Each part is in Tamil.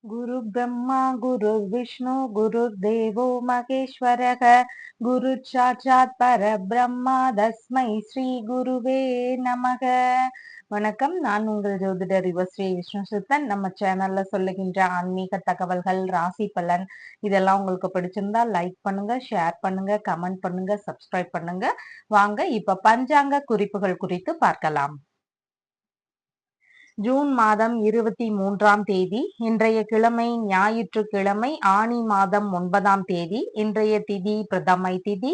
गुरु ब्रह्मा गुरु विष्णु गुरुर्देवो महेश्वरः गुरु साक्षात् பரபிரம்மா தஸ்மை ஸ்ரீ குருவே நமக. வணக்கம். நான் உங்கள் ஜோதிடர் ஸ்ரீ விஷ்ணு சித்தன். நம்ம சேனல்ல சொல்லுகின்ற ஆன்மீக தகவல்கள், ராசி பலன் இதெல்லாம் உங்களுக்கு பிடிச்சிருந்தா லைக் பண்ணுங்க, ஷேர் பண்ணுங்க, கமெண்ட் பண்ணுங்க, சப்ஸ்கிரைப் பண்ணுங்க. வாங்க இப்ப பஞ்சாங்க குறிப்புகள் குறித்து பார்க்கலாம். ஜூன் மாதம் 23ஆம் தேதி. இன்றைய கிழமை ஞாயிற்றுக்கிழமை, ஆனி மாதம் 9ஆம் தேதி. இன்றைய திதி பிரதமை திதி.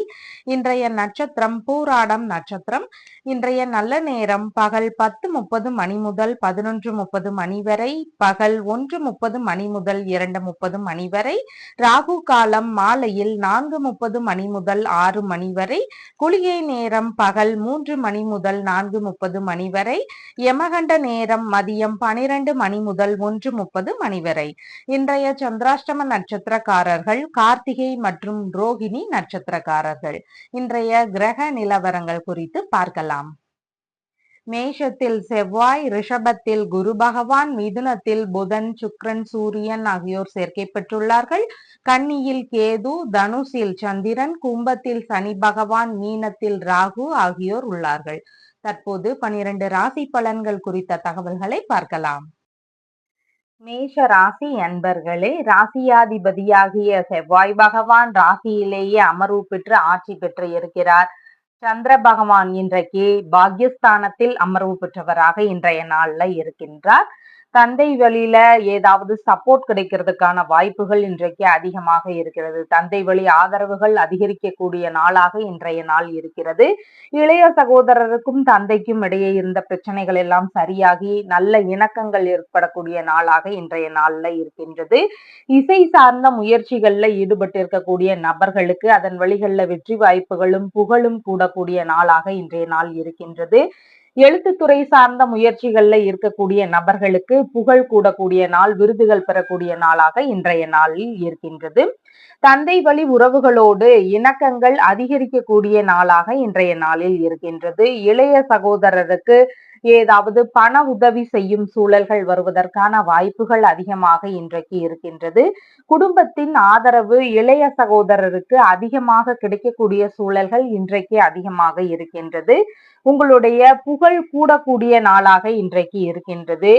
இன்றைய நட்சத்திரம் பூராடம் நட்சத்திரம். இன்றைய நல்ல நேரம் பகல் 10:30 மணி முதல் 11:30 மணி வரை, பகல் 1:30 மணி முதல் 2:30 மணி வரை. ராகு காலம் மாலையில் 4:30 மணி முதல் 6 மணி வரை. குளிகை நேரம் பகல் 3 மணி முதல் 4:30 மணி வரை. யமகண்ட நேரம் மதியம் 12 மணி முதல் 1:30 மணி வரை. இன்றைய சந்திராஷ்டம நட்சத்திரக்காரர்கள் கார்த்திகை மற்றும் ரோகிணி நட்சத்திரக்காரர்கள். இன்றைய கிரக நிலவரங்கள் குறித்து பார்க்கலாம். மேஷத்தில் செவ்வாய், ரிஷபத்தில் குரு பகவான், மிதுனத்தில் புதன், சுக்கிரன், சூரியன் ஆகியோர் சேர்க்கை பெற்றுள்ளார்கள். கன்னியில் கேது, தனுசில் சந்திரன், கும்பத்தில் சனி பகவான், மீனத்தில் ராகு ஆகியோர் உள்ளார்கள். தற்போது 12 ராசி பலன்கள் குறித்த தகவல்களை பார்க்கலாம். மேஷ ராசி அன்பர்களே, ராசியாதிபதியாகிய செவ்வாய் பகவான் ராசியிலேயே அமர்வு பெற்று ஆட்சி பெற்று இருக்கிறார். சந்திர பகவான் இன்றைக்கு பாக்யஸ்தானத்தில் அமர்வு பெற்றவராக இன்றைய நாள்ல இருக்கின்றார். தந்தை வழியில ஏதாவது சப்போர்ட் கிடைக்கிறதுக்கான வாய்ப்புகள் இன்றைக்கு அதிகமாக இருக்கிறது. தந்தை வழி ஆதரவுகள் அதிகரிக்கக்கூடிய நாளாக இன்றைய நாள் இருக்கிறது. இளைய சகோதரருக்கும் தந்தைக்கும் இடையே இருந்த பிரச்சனைகள் எல்லாம் சரியாகி நல்ல இணக்கங்கள் ஏற்படக்கூடிய நாளாக இன்றைய நாள்ல இருக்கின்றது. இசை சார்ந்த முயற்சிகள்ல ஈடுபட்டு இருக்கக்கூடிய நபர்களுக்கு அதன் வழிகளில் வெற்றி வாய்ப்புகளும் புகழும் கூடக்கூடிய நாளாக இன்றைய நாள் இருக்கின்றது. எழுத்துத்துறை சார்ந்த முயற்சிகள்ல இருக்கக்கூடிய நபர்களுக்கு புகழ் கூடக்கூடிய நாள், விருதுகள் பெறக்கூடிய நாளாக இன்றைய நாளில் இருக்கின்றது. தந்தை வழி உறவுகளோடு இணக்கங்கள் அதிகரிக்கக்கூடிய நாளாக இன்றைய நாளில் இருக்கின்றது. இளைய சகோதரருக்கு ஏதாவது பண உதவி செய்யும் சூழல்கள் வருவதற்கான வாய்ப்புகள் அதிகமாக இன்றைக்கு இருக்கின்றது. குடும்பத்தின் ஆதரவு இளைய சகோதரருக்கு அதிகமாக கிடைக்கக்கூடிய சூழல்கள் இன்றைக்கு அதிகமாக இருக்கின்றது. உங்களுடைய புகழ் கூடக்கூடிய நாளாக இன்றைக்கு இருக்கின்றது.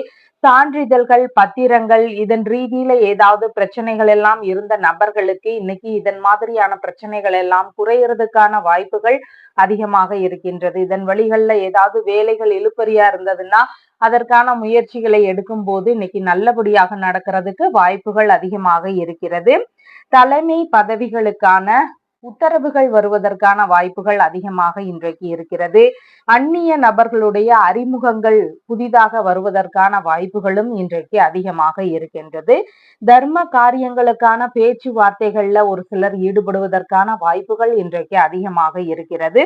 சான்றிதழ்கள், பத்திரங்கள் இதன் ரீதியில ஏதாவது பிரச்சனைகள் எல்லாம் இருந்த நபர்களுக்கு இன்னைக்கு இதன் மாதிரியான பிரச்சனைகள் எல்லாம் குறையறதுக்கான வாய்ப்புகள் அதிகமாக இருக்கின்றது. இதன் வழிகள்ல ஏதாவது வேலைகள் இழுபறியா இருந்ததுன்னா அதற்கான முயற்சிகளை எடுக்கும் போது இன்னைக்கு நல்லபடியாக நடக்கிறதுக்கு வாய்ப்புகள் அதிகமாக இருக்கிறது. தலைமை பதவிகளுக்கான உத்தரவுகள் வருவதற்கான வாய்ப்புகள் அதிகமாக இன்றைக்கு இருக்கிறது. அந்நிய நபர்களுடைய அறிமுகங்கள் புதிதாக வருவதற்கான வாய்ப்புகளும் இன்றைக்கு அதிகமாக இருக்கின்றது. தர்ம காரியங்களுக்கான பேச்சுவார்த்தைகள்ல ஒரு சிலர் ஈடுபடுவதற்கான வாய்ப்புகள் இன்றைக்கு அதிகமாக இருக்கிறது.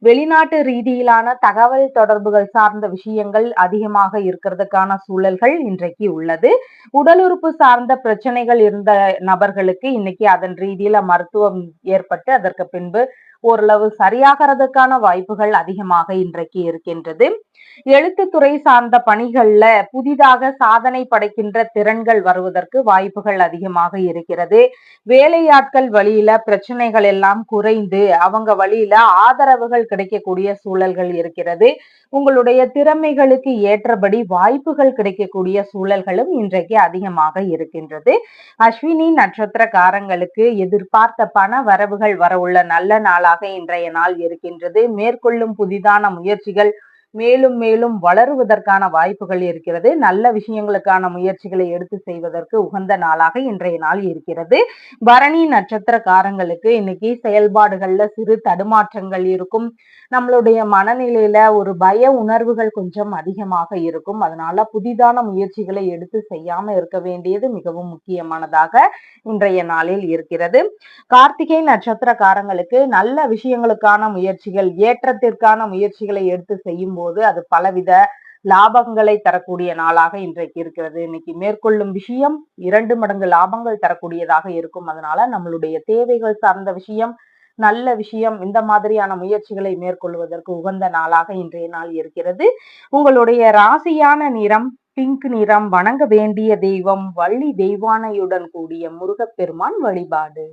வெளிநாட்டு ரீதியிலான தகவல் தொடர்புகள் சார்ந்த விஷயங்கள் அதிகமாக இருக்கிறதுக்கான சூழல்கள் இன்றைக்கு உள்ளது. உடல் உறுப்பு சார்ந்த பிரச்சனைகள் இருந்த நபர்களுக்கு இன்னைக்கு அதன் ரீதியில மருத்துவம் ஏற்பட்டு அதற்கு பின்பு ஓரளவு சரியாகிறதுக்கான வாய்ப்புகள் அதிகமாக இன்றைக்கு இருக்கின்றது. எழுத்துத்துறை சார்ந்த பணிகள்ல புதிதாக சாதனை படைக்கின்ற திறன்கள் வருவதற்கு வாய்ப்புகள் அதிகமாக இருக்கிறது. வேலையாட்கள் வழியில பிரச்சனைகள் எல்லாம் குறைந்து அவங்க வழியில ஆதரவுகள் கிடைக்கக்கூடிய சூழல்கள் இருக்கிறது. உங்களுடைய திறமைகளுக்கு ஏற்றபடி வாய்ப்புகள் கிடைக்கக்கூடிய சூழல்களும் இன்றைக்கு அதிகமாக இருக்கின்றது. அஸ்வினி நட்சத்திரக்காரங்களுக்கு எதிர்பார்த்த பண வரவுகள் வரவுள்ள நல்ல நாளாக இன்றைய நாள் இருக்கின்றது. மேற்கொள்ளும் புதிதான முயற்சிகள் மேலும் மேலும் வளருவதற்கான வாய்ப்புகள் இருக்கிறது. நல்ல விஷயங்களுக்கான முயற்சிகளை எடுத்து செய்வதற்கு உகந்த நாளாக இன்றைய நாள் இருக்கிறது. பரணி நட்சத்திரக்காரங்களுக்கு இன்னைக்கு செயல்பாடுகள்ல சிறு தடுமாற்றங்கள் இருக்கும். நம்மளுடைய மனநிலையில ஒரு பய உணர்வுகள் கொஞ்சம் அதிகமாக இருக்கும். அதனால புதிதான முயற்சிகளை எடுத்து செய்யாம இருக்க வேண்டியது மிகவும் முக்கியமானதாக இன்றைய நாளில் இருக்கிறது. கார்த்திகை நட்சத்திரக்காரங்களுக்கு நல்ல விஷயங்களுக்கான முயற்சிகள், ஏற்றத்திற்கான முயற்சிகளை எடுத்து செய்யும் போது அது பலவித லாபங்களை தரக்கூடிய நாளாக இன்றைக்கு இருக்கிறது. இன்னைக்கு மேற்கொள்ளும் விஷயம் 2 மடங்கு லாபங்கள் தரக்கூடியதாக இருக்கும். அதனால நம்மளுடைய தேவைகள் சார்ந்த விஷயம், நல்ல விஷயம், இந்த மாதிரியான முயற்சிகளை மேற்கொள்வதற்கு உகந்த நாளாக இன்றைய நாள் இருக்கிறது. உங்களுடைய ராசியான நிறம் பிங்க் நிறம். வணங்க வேண்டிய தெய்வம் வள்ளி தெய்வானையுடன் கூடிய முருகப்பெருமான் வழிபாடு.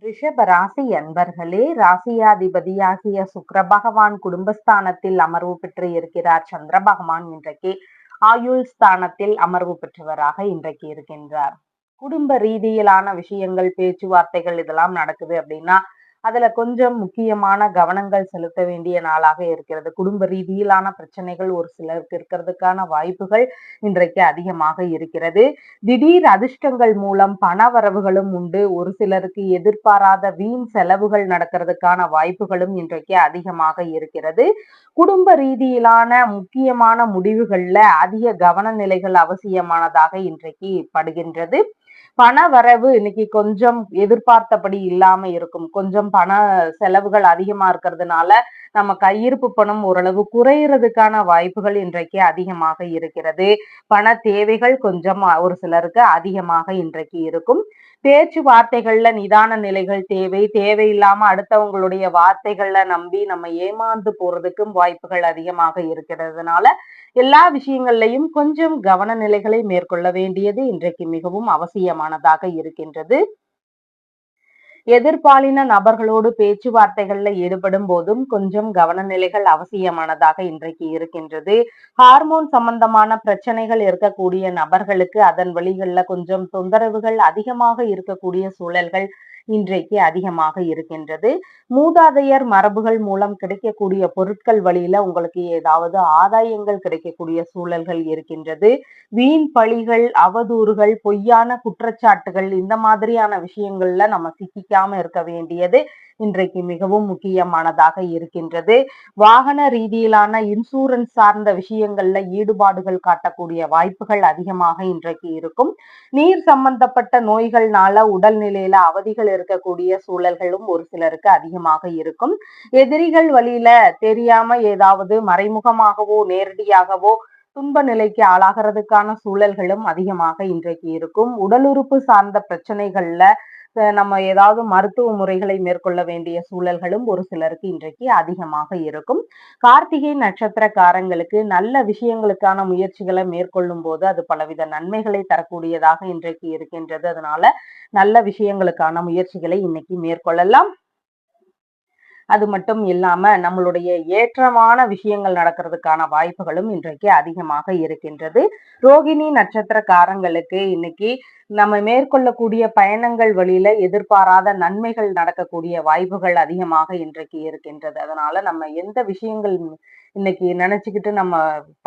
ரிஷப ராசி அன்பர்களே, ராசியாதிபதியாகிய சுக்கிர பகவான் குடும்பஸ்தானத்தில் அமர்வு பெற்று இருக்கிறார். சந்திர பகவான் இன்றைக்கு ஆயுள் ஸ்தானத்தில் அமர்வு பெற்றவராக இன்றைக்கு இருக்கின்றார். குடும்ப ரீதியிலான விஷயங்கள், பேச்சுவார்த்தைகள் இதெல்லாம் நடக்குது அப்படின்னா அதுல கொஞ்சம் முக்கியமான கவனங்கள் செலுத்த வேண்டிய நாளாக இருக்கிறது. குடும்ப ரீதியிலான பிரச்சனைகள் ஒரு சிலருக்கு இருக்கிறதுக்கான வாய்ப்புகள் இன்றைக்கு அதிகமாக இருக்கிறது. திடீர் அதிர்ஷ்டங்கள் மூலம் பண வரவுகளும் உண்டு. ஒரு சிலருக்கு எதிர்பாராத வீண் செலவுகள் நடக்கிறதுக்கான வாய்ப்புகளும் இன்றைக்கு அதிகமாக இருக்கிறது. குடும்ப ரீதியிலான முக்கியமான முடிவுகள்ல அதிக கவன நிலைகள் அவசியமானதாக இன்றைக்கு படுகின்றது. பண வரவு இன்னைக்கு கொஞ்சம் எதிர்பார்த்தபடி இல்லாம இருக்கும். கொஞ்சம் பண செலவுகள் அதிகமா இருக்கிறதுனால நம்ம கையிருப்பு பணம் ஓரளவு குறையறதுக்கான வாய்ப்புகள் இன்றைக்கு அதிகமாக இருக்கிறது. பண தேவைகள் கொஞ்சம் ஒரு சிலருக்கு அதிகமாக இன்றைக்கு இருக்கும். பேச்சுவார்த்தைகள்ல நிதான நிலைகள் தேவை. தேவையில்லாம அடுத்தவங்களுடைய வார்த்தைகள்ல நம்பி நம்ம ஏமாந்து போறதுக்கும் வாய்ப்புகள் அதிகமாக இருக்கிறதுனால எல்லா விஷயங்கள்லையும் கொஞ்சம் கவன நிலைகளை மேற்கொள்ள வேண்டியது இன்றைக்கு மிகவும் அவசியமானதாக இருக்கின்றது. எதிர்பாலின நபர்களோடு பேச்சுவார்த்தைகள்ல ஈடுபடும் போதும் கொஞ்சம் கவன நிலைகள் அவசியமானதாக இன்றைக்கு இருக்கின்றது. ஹார்மோன் சம்பந்தமான பிரச்சனைகள் இருக்கக்கூடிய நபர்களுக்கு அதன் வழிகள்ல கொஞ்சம் தொந்தரவுகள் அதிகமாக இருக்கக்கூடிய சூழல்கள் இன்றைக்கு அதிகமாக இருக்கின்றது. மூதாதையர் மரபுகள் மூலம் கிடைக்கக்கூடிய பொருட்கள் வழியில உங்களுக்கு ஏதாவது ஆதாயங்கள் கிடைக்கக்கூடிய சூழல்கள் இருக்கின்றது. வீண் பழிகள், அவதூறுகள், பொய்யான குற்றச்சாட்டுகள் இந்த மாதிரியான விஷயங்கள்ல நம்ம சிக்கிக்காம இருக்க வேண்டியது இன்றைக்கு மிகவும் முக்கியமானதாக இருக்கின்றது. வாகன ரீதியிலான இன்சூரன்ஸ் சார்ந்த விஷயங்கள்ல ஈடுபாடுகள் காட்டக்கூடிய வாய்ப்புகள் அதிகமாக இன்றைக்கு இருக்கும். நீர் சம்பந்தப்பட்ட நோய்கள்னால உடல்நிலையில அவதிகள் இருக்கக்கூடிய சூழல்களும் ஒரு சிலருக்கு அதிகமாக இருக்கும். எதிரிகள் வழியில தெரியாம ஏதாவது மறைமுகமாகவோ நேரடியாகவோ துன்ப நிலைக்கு ஆளாகிறதுக்கான சூழல்களும் அதிகமாக இன்றைக்கு இருக்கும். உடல் உறுப்பு சார்ந்த பிரச்சனைகள்ல நம்ம ஏதாவது மருத்துவ முறைகளை மேற்கொள்ள வேண்டிய சூழல்களும் ஒரு சிலருக்கு இன்றைக்கு அதிகமாக இருக்கும். கார்த்திகை நட்சத்திரக்காரங்களுக்கு நல்ல விஷயங்களுக்கான முயற்சிகளை மேற்கொள்ளும் போது அது பலவித நன்மைகளை தரக்கூடியதாக இன்றைக்கு இருக்கின்றது. அதனால நல்ல விஷயங்களுக்கான முயற்சிகளை இன்னைக்கு மேற்கொள்ளலாம். அது மட்டும் இல்லாம நம்மளுடைய ஏற்றமான விஷயங்கள் நடக்கிறதுக்கான வாய்ப்புகளும் இன்றைக்கு அதிகமாக இருக்கின்றது. ரோகிணி நட்சத்திரக்காரங்களுக்கு இன்னைக்கு நம்ம மேற்கொள்ளக்கூடிய பயணங்கள் வழியில எதிர்பாராத நன்மைகள் நடக்கக்கூடிய வாய்ப்புகள் அதிகமாக இன்றைக்கு இருக்கின்றது. அதனால நம்ம எந்த விஷயங்கள் இன்னைக்கு நினைச்சுக்கிட்டு நம்ம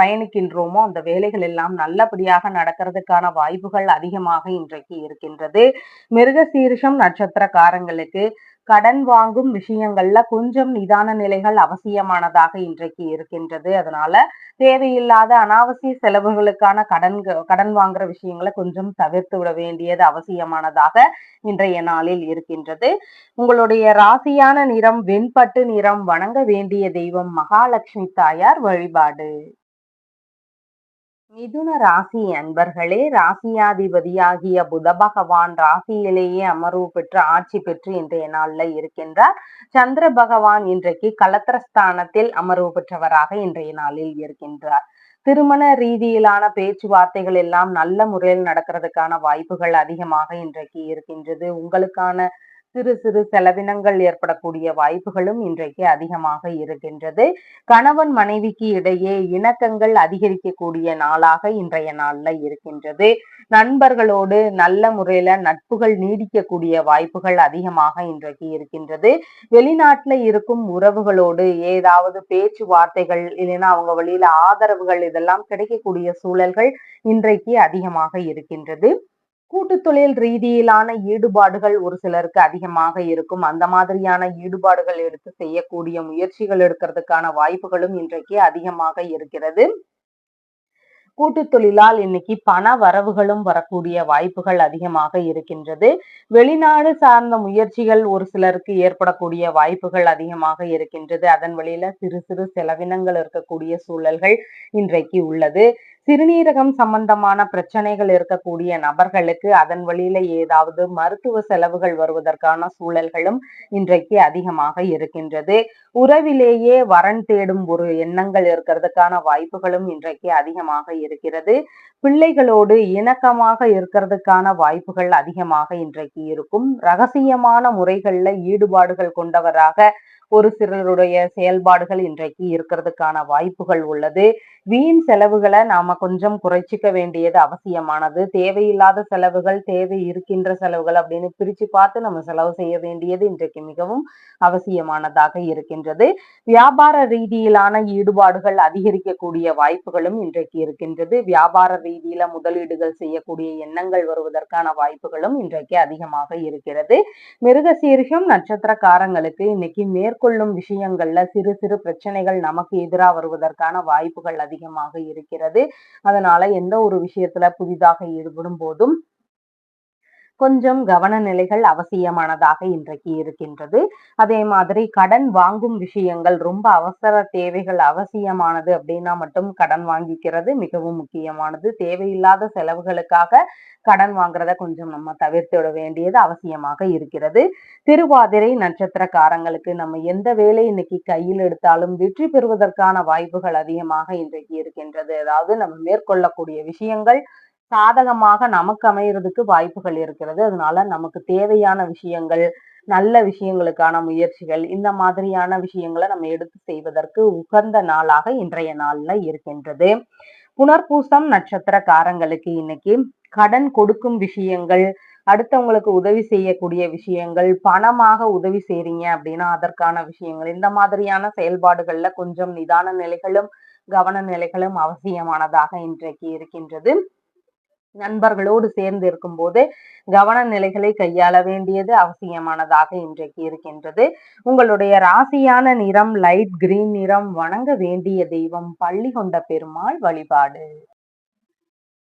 பயணிக்கின்றோமோ அந்த வேலைகள் எல்லாம் நல்லபடியாக நடக்கிறதுக்கான வாய்ப்புகள் அதிகமாக இன்றைக்கு இருக்கின்றது. மிருகசீரிஷம் நட்சத்திரக்காரங்களுக்கு கடன் வாங்கும் விஷயங்கள்ல கொஞ்சம் நிதான நிலைகள் அவசியமானதாக இன்றைக்கு இருக்கின்றது. அதனால தேவையில்லாத அனாவசிய செலவுகளுக்கான கடன் வாங்குற விஷயங்களை கொஞ்சம் தவிர்த்து விட வேண்டியது அவசியமானதாக இன்றைய நாளில் இருக்கின்றது. உங்களுடைய ராசியான நிறம் வெண்பட்டு நிறம். வணங்க வேண்டிய தெய்வம் மகாலட்சுமி தாயார் வழிபாடு. மிதுன ராசி அன்பர்களே, ராசியாதிபதியாகிய புத பகவான் ராசியிலேயே அமர்வு பெற்று ஆட்சி பெற்று இன்றைய நாள்ல இருக்கின்றார். சந்திர பகவான் இன்றைக்கு கலத்திரஸ்தானத்தில் அமர்வு பெற்றவராக இன்றைய நாளில் இருக்கின்றார். திருமண ரீதியிலான பேச்சுவார்த்தைகள் எல்லாம் நல்ல முறையில் நடக்கிறதுக்கான வாய்ப்புகள் அதிகமாக இன்றைக்கு இருக்கின்றது. உங்களுக்கான சிறு சிறு செலவினங்கள் ஏற்படக்கூடிய வாய்ப்புகளும் இன்றைக்கு அதிகமாக இருக்கின்றது. கணவன் மனைவிக்கு இடையே இணக்கங்கள் அதிகரிக்கக்கூடிய நாளாக இன்றைய நாள்ல இருக்கின்றது. நண்பர்களோடு நல்ல முறையில நட்புகள் நீடிக்கக்கூடிய வாய்ப்புகள் அதிகமாக இன்றைக்கு இருக்கின்றது. வெளிநாட்டுல இருக்கும் உறவுகளோடு ஏதாவது பேச்சுவார்த்தைகள் இல்லைன்னா அவங்க வழியில ஆதரவுகள் இதெல்லாம் கிடைக்கக்கூடிய சூழல்கள் இன்றைக்கு அதிகமாக இருக்கின்றது. கூட்டு தொழில் ரீதியிலான ஈடுபாடுகள் ஒரு சிலருக்கு அதிகமாக இருக்கும். அந்த மாதிரியான ஈடுபாடுகள் எடுத்து செய்யக்கூடிய முயற்சிகள் எடுக்கிறதுக்கான வாய்ப்புகளும் இன்றைக்கு அதிகமாக இருக்கிறது. கூட்டு தொழிலால் இன்னைக்கு பண வரவுகளும் வரக்கூடிய வாய்ப்புகள் அதிகமாக இருக்கின்றது. வெளிநாடு சார்ந்த முயற்சிகள் ஒரு சிலருக்கு ஏற்படக்கூடிய வாய்ப்புகள் அதிகமாக இருக்கின்றது. அதன் வழியில சிறு சிறு செலவினங்கள் இருக்கக்கூடிய சூழல்கள் இன்றைக்கு உள்ளது. சிறுநீரகம் சம்பந்தமான பிரச்சனைகள் இருக்கக்கூடிய நபர்களுக்கு அதன் வழியில ஏதாவது மருத்துவ செலவுகள் வருவதற்கான சூழல்களும் இன்றைக்கு அதிகமாக இருக்கின்றது. உறவிலேயே வரன் தேடும் ஒரு எண்ணங்கள் இருக்கிறதுக்கான வாய்ப்புகளும் இன்றைக்கு அதிகமாக இருக்கிறது. பிள்ளைகளோடு இணக்கமாக இருக்கிறதுக்கான வாய்ப்புகள் அதிகமாக இன்றைக்கு இருக்கும். ரகசியமான முறைகள்ல ஈடுபாடுகள் கொண்டவராக ஒரு சிலருடைய செயல்பாடுகள் இன்றைக்கு இருக்கிறதுக்கான வாய்ப்புகள் உள்ளது. வீண் செலவுகளை நாம கொஞ்சம் குறைச்சிக்க வேண்டியது அவசியமானது. தேவையில்லாத செலவுகள், தேவை இருக்கின்ற செலவுகள் அப்படின்னு பிரிச்சு பார்த்து நம்ம செலவு செய்ய வேண்டியது இன்றைக்கு மிகவும் அவசியமானதாக இருக்கின்றது. வியாபார ரீதியிலான ஈடுபாடுகள் அதிகரிக்கக்கூடிய வாய்ப்புகளும் இன்றைக்கு இருக்கின்றது. வியாபார ரீதியில முதலீடுகள் செய்யக்கூடிய எண்ணங்கள் வருவதற்கான வாய்ப்புகளும் இன்றைக்கு அதிகமாக இருக்கிறது. மிருகசீரிஷம் நட்சத்திரக்காரங்களுக்கு இன்னைக்கு மேற்கொள்ளும் விஷயங்கள்ல சிறு சிறு பிரச்சனைகள் நமக்கு எதிராக வருவதற்கான வாய்ப்புகள் அதிகமாக இருக்கிறது. அதனால எந்த ஒரு விஷயத்துல புதிதாக ஈடுபடும் போதும் கொஞ்சம் கவன நிலைகள் அவசியமானதாக இன்றைக்கு இருக்கின்றது. அதே மாதிரி கடன் வாங்கும் விஷயங்கள் ரொம்ப அவசர தேவைகள் அவசியமானது அப்படின்னா மட்டும் கடன் வாங்கிக்கிறது மிகவும் முக்கியமானது. தேவையில்லாத செலவுகளுக்காக கடன் வாங்குறத கொஞ்சம் நம்ம தவிர்த்து விட வேண்டியது அவசியமாக இருக்கிறது. திருவாதிரை நட்சத்திரக்காரங்களுக்கு நம்ம எந்த வேலை இன்னைக்கு கையில் எடுத்தாலும் வெற்றி பெறுவதற்கான வாய்ப்புகள் அதிகமாக இன்றைக்கு இருக்கின்றது. அதாவது நம்ம மேற்கொள்ளக்கூடிய விஷயங்கள் சாதகமாக நமக்கு அமையறதுக்கு வாய்ப்புகள் இருக்கிறது. அதனால நமக்கு தேவையான விஷயங்கள், நல்ல விஷயங்களுக்கான முயற்சிகள், இந்த மாதிரியான விஷயங்களை நம்ம எடுத்து செய்வதற்கு உகந்த நாளாக இன்றைய நாள்ல இருக்கின்றது. புனர்பூசம் நட்சத்திரக்காரங்களுக்கு இன்னைக்கு கடன் கொடுக்கும் விஷயங்கள், அடுத்தவங்களுக்கு உதவி செய்யக்கூடிய விஷயங்கள், பணமாக உதவி செய்றீங்க அப்படின்னா அதற்கான விஷயங்கள், இந்த மாதிரியான செயல்பாடுகள்ல கொஞ்சம் நிதான நிலைகளும் கவன நிலைகளும் அவசியமானதாக இன்றைக்கு இருக்கின்றது. நண்பர்களோடு சேர்ந்து இருக்கும்போது கவன நிலைகளை கையாள வேண்டியது அவசியமானதாக இன்றைக்கு இருக்கின்றது. உங்களுடைய ராசியான நிறம் லைட் கிரீன் நிறம். வணங்க வேண்டிய தெய்வம் பள்ளி கொண்ட பெருமாள் வழிபாடு.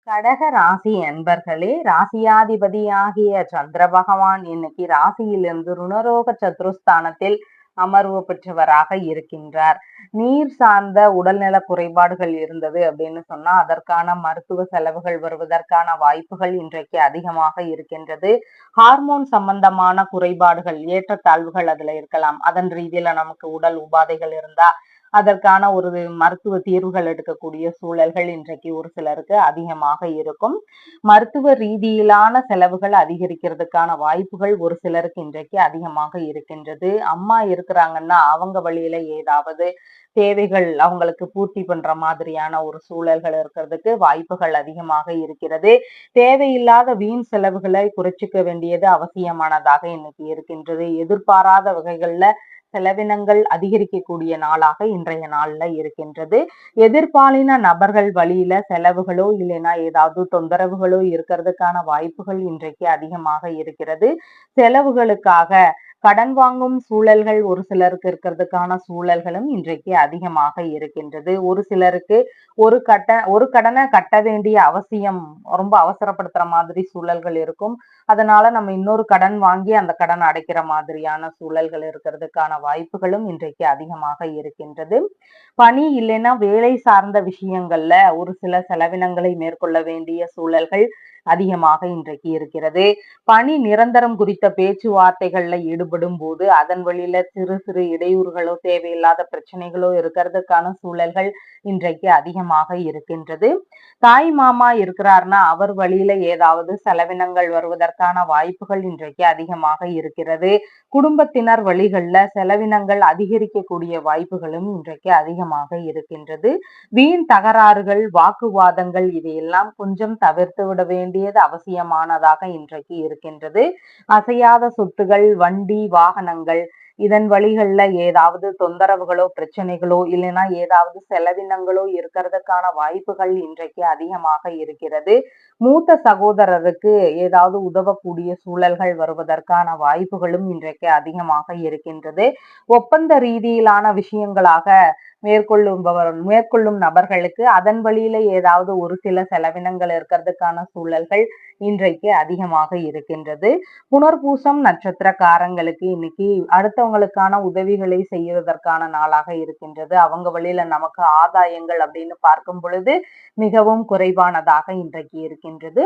கடக ராசி அன்பர்களே, ராசியாதிபதியாகிய சந்திர பகவான் இன்னைக்கு ராசியிலிருந்து ருணரோக சத்ருஸ்தானத்தில் அமர்வு பெற்றவராக இருக்கின்றார். நீர் சார்ந்த உடல்நல குறைபாடுகள் இருந்தது அப்படின்னு சொன்னா அதற்கான மருத்துவ செலவுகள் வருவதற்கான வாய்ப்புகள் இன்றைக்கு அதிகமாக இருக்கின்றது. ஹார்மோன் சம்பந்தமான குறைபாடுகள், ஏற்றத்தாழ்வுகள் அதுல இருக்கலாம். அதன் ரீதியில நமக்கு உடல் உபாதைகள் இருந்தா அதற்கான ஒரு மருத்துவ தீர்வுகள் எடுக்கக்கூடிய சூழல்கள் இன்றைக்கு ஒரு சிலருக்கு அதிகமாக இருக்கும். மருத்துவ ரீதியிலான செலவுகள் அதிகரிக்கிறதுக்கான வாய்ப்புகள் ஒரு சிலருக்கு இன்றைக்கு அதிகமாக இருக்கின்றது. அம்மா இருக்கிறாங்கன்னா அவங்க வழியில ஏதாவது தேவைகள் அவங்களுக்கு பூர்த்தி பண்ற மாதிரியான ஒரு சூழல்கள் இருக்கிறதுக்கு வாய்ப்புகள் அதிகமாக இருக்கிறது. தேவையில்லாத வீண் செலவுகளை குறைச்சிக்க வேண்டியது அவசியமானதாக இன்னைக்கு இருக்கின்றது. எதிர்பாராத வகைகள்ல செலவினங்கள் அதிகரிக்கக்கூடிய நாளாக இன்றைய நாள்ல இருக்கின்றது. எதிர்பாலின நபர்கள் வழியில செலவுகளோ இல்லைன்னா ஏதாவது தொந்தரவுகளோ இருக்கிறதுக்கான வாய்ப்புகள் இன்றைக்கு அதிகமாக இருக்கிறது. செலவுகளுக்காக கடன் வாங்கும் சூழல்கள் ஒரு சிலருக்கு இருக்கிறதுக்கான சூழல்களும் இன்றைக்கு அதிகமாக இருக்கின்றது. ஒரு சிலருக்கு ஒரு கடனை கட்ட வேண்டிய அவசியம் ரொம்ப அவசரப்படுத்துற மாதிரி சூழல்கள் இருக்கும். அதனால நம்ம இன்னொரு கடன் வாங்கி அந்த கடன் அடைக்கிற மாதிரியான சூழல்கள் இருக்கிறதுக்கான வாய்ப்புகளும் இன்றைக்கு அதிகமாக இருக்கின்றது. பணி இல்லைன்னா வேலை சார்ந்த விஷயங்கள்ல ஒரு சில செலவினங்களை மேற்கொள்ள வேண்டிய சூழல்கள் அதிகமாக இன்றைக்கு இருக்கிறது. பணி நிரந்தரம் குறித்த பேச்சுவார்த்தைகள்ல ஈடுபடும் போது அதன் வழியில சிறு சிறு இடையூறுகளோ தேவையில்லாத பிரச்சனைகளோ இருக்கிறதுக்கான சூழல்கள் இன்றைக்கு அதிகமாக இருக்கின்றது. தாய் மாமா இருக்கிறார்னா அவர் வழியில ஏதாவது செலவினங்கள் வருவதற்கான வாய்ப்புகள் இன்றைக்கு அதிகமாக இருக்கிறது. குடும்பத்தினர் வழிகள்ல செலவினங்கள் அதிகரிக்கக்கூடிய வாய்ப்புகளும் இன்றைக்கு அதிகமாக இருக்கின்றது. வீண் தகராறுகள், வாக்குவாதங்கள் இதையெல்லாம் கொஞ்சம் தவிர்த்து விட வேண்டியது அவசியமானதாக இன்றைக்கு இருக்கின்றது. அசையாத சொத்துகள், வண்டி, வாகனங்கள் இதன் வழிகள்ல ஏதாவது தொந்தரவுகளோ பிரச்சனைகளோ இல்லைன்னா ஏதாவது செலவினங்களோ இருக்கிறதுக்கான வாய்ப்புகள் இன்றைக்கு அதிகமாக இருக்கிறது. மூத்த சகோதரருக்கு ஏதாவது உதவக்கூடிய சூழல்கள் வருவதற்கான வாய்ப்புகளும் இன்றைக்கு அதிகமாக இருக்கின்றது. ஒப்பந்த ரீதியிலான விஷயங்களாக மேற்கொள்ளும் நபர்களுக்கு அதன் வழியில ஏதாவது ஒரு சில செலவினங்கள் இருக்கிறதுக்கான சூழல்கள் இன்றைக்கு அதிகமாக இருக்கின்றது. புனர்பூசம் நட்சத்திரக்காரங்களுக்கு இன்னைக்கு அடுத்தவங்களுக்கான உதவிகளை செய்வதற்கான நாளாக இருக்கின்றது. அவங்க வழியில நமக்கு ஆதாயங்கள் அப்படின்னு பார்க்கும் பொழுது மிகவும் குறைவானதாக இன்றைக்கு இருக்கின்றது.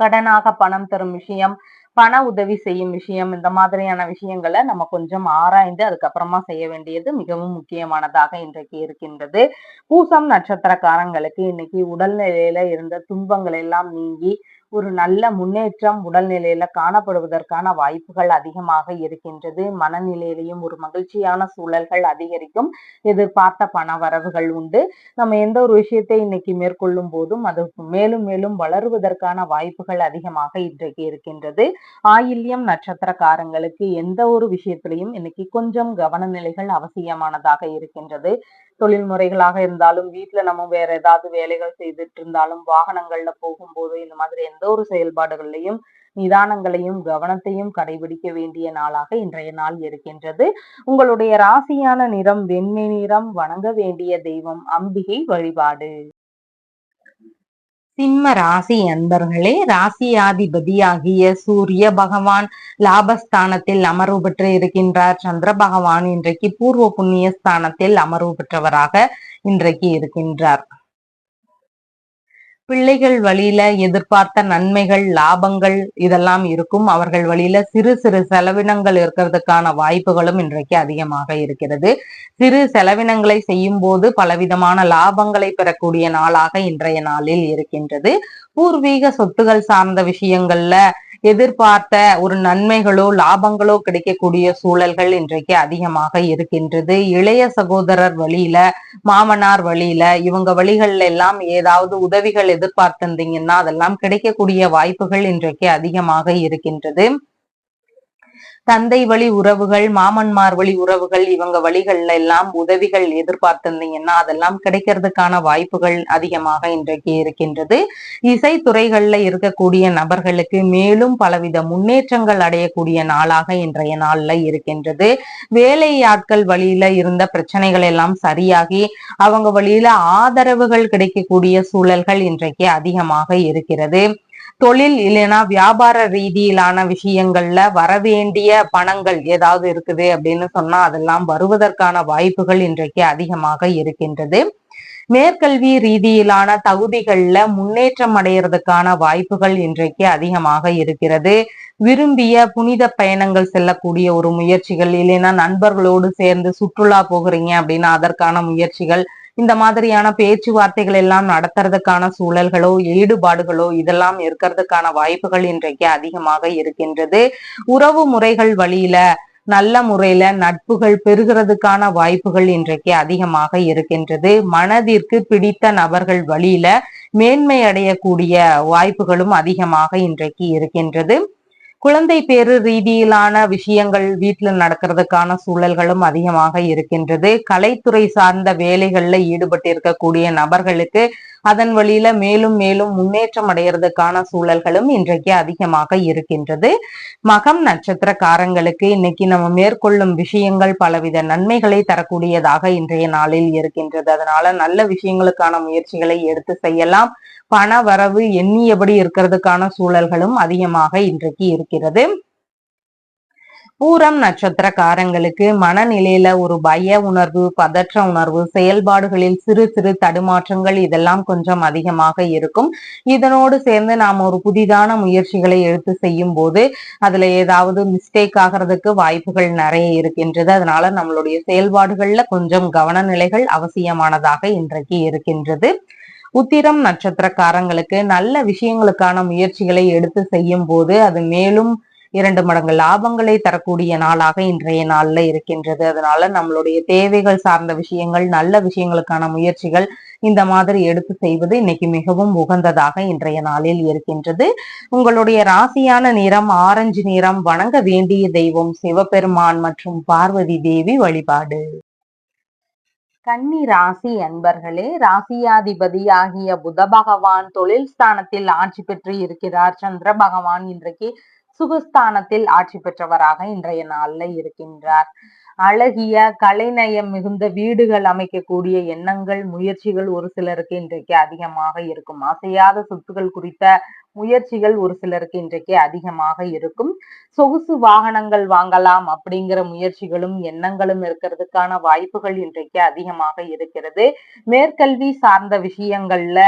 கடனாக பணம் தரும் விஷயம், பண உதவி செய்யும் விஷயம், இந்த மாதிரியான விஷயங்களை நம்ம கொஞ்சம் ஆராய்ந்து அதுக்கப்புறமா செய்ய வேண்டியது மிகவும் முக்கியமானதாக இன்றைக்கு இருக்கின்றது. பூசம் நட்சத்திரக்காரங்களுக்கு இன்னைக்கு உடல்நிலையில இருந்த துன்பங்கள் எல்லாம் நீங்கி ஒரு நல்ல முன்னேற்றம் உடல்நிலையில காணப்படுவதற்கான வாய்ப்புகள் அதிகமாக இருக்கின்றது. மனநிலையிலையும் ஒரு மகிழ்ச்சியான சூழல்கள் அதிகரிக்கும். எதிர்பார்த்த பண வரவுகள் உண்டு. நம்ம எந்த ஒரு விஷயத்தை இன்னைக்கு மேற்கொள்ளும் போதும் அது மேலும் மேலும் வளருவதற்கான வாய்ப்புகள் அதிகமாக இன்றைக்கு இருக்கின்றது. ஆயில்யம் நட்சத்திரக்காரங்களுக்கு எந்த ஒரு விஷயத்திலையும் இன்னைக்கு கொஞ்சம் கவன நிலைகள் அவசியமானதாக இருக்கின்றது. தொழில் முறைகளாக இருந்தாலும், வீட்டுல நம்ம வேற ஏதாவது வேலைகள் செய்துட்டு இருந்தாலும், வாகனங்கள்ல போகும்போது இந்த மாதிரி எந்த ஒரு செயல்பாடுகள்லையும் நிதானங்களையும் கவனத்தையும் கடைபிடிக்க வேண்டிய நாளாக இன்றைய நாள் இருக்கின்றது. உங்களுடைய ராசியான நிறம் வெண்மை நிறம். வணங்க வேண்டிய தெய்வம் அம்பிகை வழிபாடு. சிம்ம ராசி அன்பர்களே, ராசியாதிபதியாகிய சூரிய பகவான் லாபஸ்தானத்தில் அமர்வு பெற்று இருக்கின்றார். சந்திர பகவான் இன்றைக்கு பூர்வ புண்ணிய ஸ்தானத்தில் அமர்வு பெற்றவராக இன்றைக்கு இருக்கின்றார். பிள்ளைகள் வழியில எதிர்பார்த்த நன்மைகள், லாபங்கள் இதெல்லாம் இருக்கும். அவர்கள் வழியில சிறு சிறு செலவினங்கள் இருக்கிறதுக்கான வாய்ப்புகளும் இன்றைக்கு அதிகமாக இருக்கிறது. சிறு செலவினங்களை செய்யும் போது பலவிதமான லாபங்களை பெறக்கூடிய நாளாக இன்றைய நாளில் இருக்கின்றது. பூர்வீக சொத்துகள் சார்ந்த விஷயங்கள்ல எதிர்பார்த்த ஒரு நன்மைகளோ லாபங்களோ கிடைக்கக்கூடிய சூழல்கள் இன்றைக்கு அதிகமாக இருக்கின்றது. இளைய சகோதரர் வழியில, மாமனார் வழியில, இவங்க வழிகள்ல எல்லாம் ஏதாவது உதவிகள் எதிர்பார்த்திருந்தீங்கன்னா அதெல்லாம் கிடைக்கக்கூடிய வாய்ப்புகள் இன்றைக்கு அதிகமாக இருக்கின்றது. தந்தை வழி உறவுகள், மாமன்மார் வழி உறவுகள், இவங்க வழிகள்ல எல்லாம் உதவிகள் எதிர்பார்த்திருந்தீங்கன்னா அதெல்லாம் கிடைக்கிறதுக்கான வாய்ப்புகள் அதிகமாக இன்றைக்கு இருக்கின்றது. இசைத்துறைகள்ல இருக்கக்கூடிய நபர்களுக்கு மேலும் பலவித முன்னேற்றங்கள் அடையக்கூடிய நாளாக இன்றைய நாள்ல இருக்கின்றது. வேலையாட்கள் வழியில இருந்த பிரச்சனைகள் எல்லாம் சரியாகி அவங்க வழியில ஆதரவுகள் கிடைக்கக்கூடிய சூழல்கள் இன்றைக்கு அதிகமாக இருக்கிறது. தொழில் இல்லைன்னா வியாபார ரீதியிலான விஷயங்கள்ல வரவேண்டிய பணங்கள் ஏதாவது இருக்குது அப்படின்னு சொன்னா அதெல்லாம் வருவதற்கான வாய்ப்புகள் இன்றைக்கு அதிகமாக இருக்கின்றது. மேற்கல்வி ரீதியிலான தகுதிகள்ல முன்னேற்றம் அடைகிறதுக்கான வாய்ப்புகள் இன்றைக்கு அதிகமாக இருக்கிறது. விரும்பிய புனித பயணங்கள் செல்லக்கூடிய ஒரு முயற்சிகள், இல்லைன்னா நண்பர்களோடு சேர்ந்து சுற்றுலா போகிறீங்க அப்படின்னா அதற்கான முயற்சிகள், இந்த மாதிரியான பேச்சுவார்த்தைகள் எல்லாம் நடத்துறதுக்கான சூழல்களோ ஈடுபாடுகளோ இதெல்லாம் இருக்கிறதுக்கான வாய்ப்புகள் இன்றைக்கு அதிகமாக இருக்கின்றது. உறவு முறைகள் வழியில நல்ல முறையில நட்புகள் பெறுகிறதுக்கான வாய்ப்புகள் இன்றைக்கு அதிகமாக இருக்கின்றது. மனதிற்கு பிடித்த நபர்கள் வழியில மேன்மை அடையக்கூடிய வாய்ப்புகளும் அதிகமாக இன்றைக்கு இருக்கின்றது. குழந்தை பேரு ரீதியிலான விஷயங்கள் வீட்டுல நடக்கிறதுக்கான சூழல்களும் அதிகமாக இருக்கின்றது. கலைத்துறை சார்ந்த வேலைகள்ல ஈடுபட்டு இருக்கக்கூடிய நபர்களுக்கு அதன் வழியில மேலும் மேலும் முன்னேற்றம் அடைகிறதுக்கான சூழல்களும் இன்றைக்கு அதிகமாக இருக்கின்றது. மகம் நட்சத்திரக்காரங்களுக்கு இன்னைக்கு நம்ம மேற்கொள்ளும் விஷயங்கள் பலவித நன்மைகளை தரக்கூடியதாக இன்றைய நாளில் இருக்கின்றது. அதனால நல்ல விஷயங்களுக்கான முயற்சிகளை எடுத்து செய்யலாம். பண வரவு எண்ணியபடி இருக்கிறதுக்கான சூழல்களும் அதிகமாக இன்றைக்கு இருக்கிறது. பூரம் நட்சத்திரக்காரங்களுக்கு மனநிலையில ஒரு பய உணர்வு, பதற்ற உணர்வு, செயல்பாடுகளில் சிறு சிறு தடுமாற்றங்கள் இதெல்லாம் கொஞ்சம் அதிகமாக இருக்கும். இதனோடு சேர்ந்து நாம் ஒரு புதிதான முயற்சிகளை எடுத்து செய்யும் போது அதுல ஏதாவது மிஸ்டேக் ஆகிறதுக்கு வாய்ப்புகள் நிறைய இருக்கின்றது. அதனால நம்மளுடைய செயல்பாடுகள்ல கொஞ்சம் கவனநிலைகள் அவசியமானதாக இன்றைக்கு இருக்கின்றது. உத்திரம் நட்சத்திரக்காரங்களுக்கு நல்ல விஷயங்களுக்கான முயற்சிகளை எடுத்து செய்யும் போது அது மேலும் 2 மடங்கு லாபங்களை தரக்கூடிய நாளாக இன்றைய நாள்ல இருக்கின்றது. அதனால நம்மளுடைய தேவைகள் சார்ந்த விஷயங்கள், நல்ல விஷயங்களுக்கான முயற்சிகள் இந்த மாதிரி எடுத்து செய்வது இன்னைக்கு மிகவும் உகந்ததாக இன்றைய நாளில் இருக்கின்றது. உங்களுடைய ராசியான நிறம் ஆரஞ்சு நிறம். வணங்க வேண்டிய தெய்வம் சிவபெருமான் மற்றும் பார்வதி தேவி வழிபாடு. கன்னி ராசி அன்பர்களே, ராசியாதிபதி ஆகிய புத பகவான் தொழில் ஸ்தானத்தில் ஆட்சி பெற்று இருக்கிறார். சந்திர பகவான் இன்றைக்கு சுகஸ்தானத்தில் ஆட்சி பெற்றவராக இன்றைய நாள்ல இருக்கின்றார். அழகிய கலைநயம் மிகுந்த வீடுகள் அமைக்கக்கூடிய எண்ணங்கள், முயற்சிகள் ஒரு சிலருக்கு இன்றைக்கு அதிகமாக இருக்கும். அசையாத சொத்துக்கள் குறித்த முயற்சிகள் ஒரு சிலருக்கு இன்றைக்கு அதிகமாக இருக்கும். சொகுசு வாகனங்கள் வாங்கலாம் அப்படிங்கிற முயற்சிகளும் எண்ணங்களும் இருக்கிறதுக்கான வாய்ப்புகள் இன்றைக்கு அதிகமாக இருக்கிறது. மேற்கல்வி சார்ந்த விஷயங்கள்ல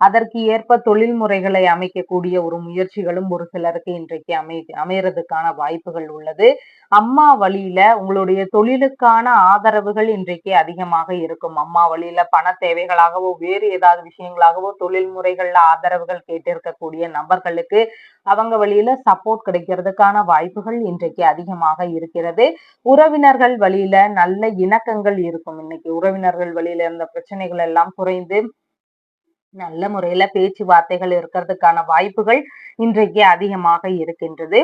அதற்கு ஏற்ப தொழில் முறைகளை அமைக்கக்கூடிய ஒரு முயற்சிகளும் ஒரு சிலருக்கு இன்றைக்கு அமையறதுக்கான வாய்ப்புகள் உள்ளது. அம்மா வழியில உங்களுடைய தொழிலுக்கான ஆதரவுகள் இன்றைக்கு அதிகமாக இருக்கும். அம்மா வழியில பண தேவைகளாகவோ வேறு ஏதாவது விஷயங்களாகவோ தொழில் முறைகள்ல ஆதரவுகள் கேட்டிருக்கக்கூடிய நபர்களுக்கு அவங்க வழியில சப்போர்ட் கிடைக்கிறதுக்கான வாய்ப்புகள் இன்றைக்கு அதிகமாக இருக்கிறது. உறவினர்கள் வழியில நல்ல இணக்கங்கள் இருக்கும். இன்னைக்கு உறவினர்கள் வழியில இருந்த பிரச்சனைகள் எல்லாம் குறைந்து நல்ல முறையில பேச்சுவார்த்தைகள் இருக்கிறதுக்கான வாய்ப்புகள் இன்றைக்கு அதிகமாக இருக்கின்றது.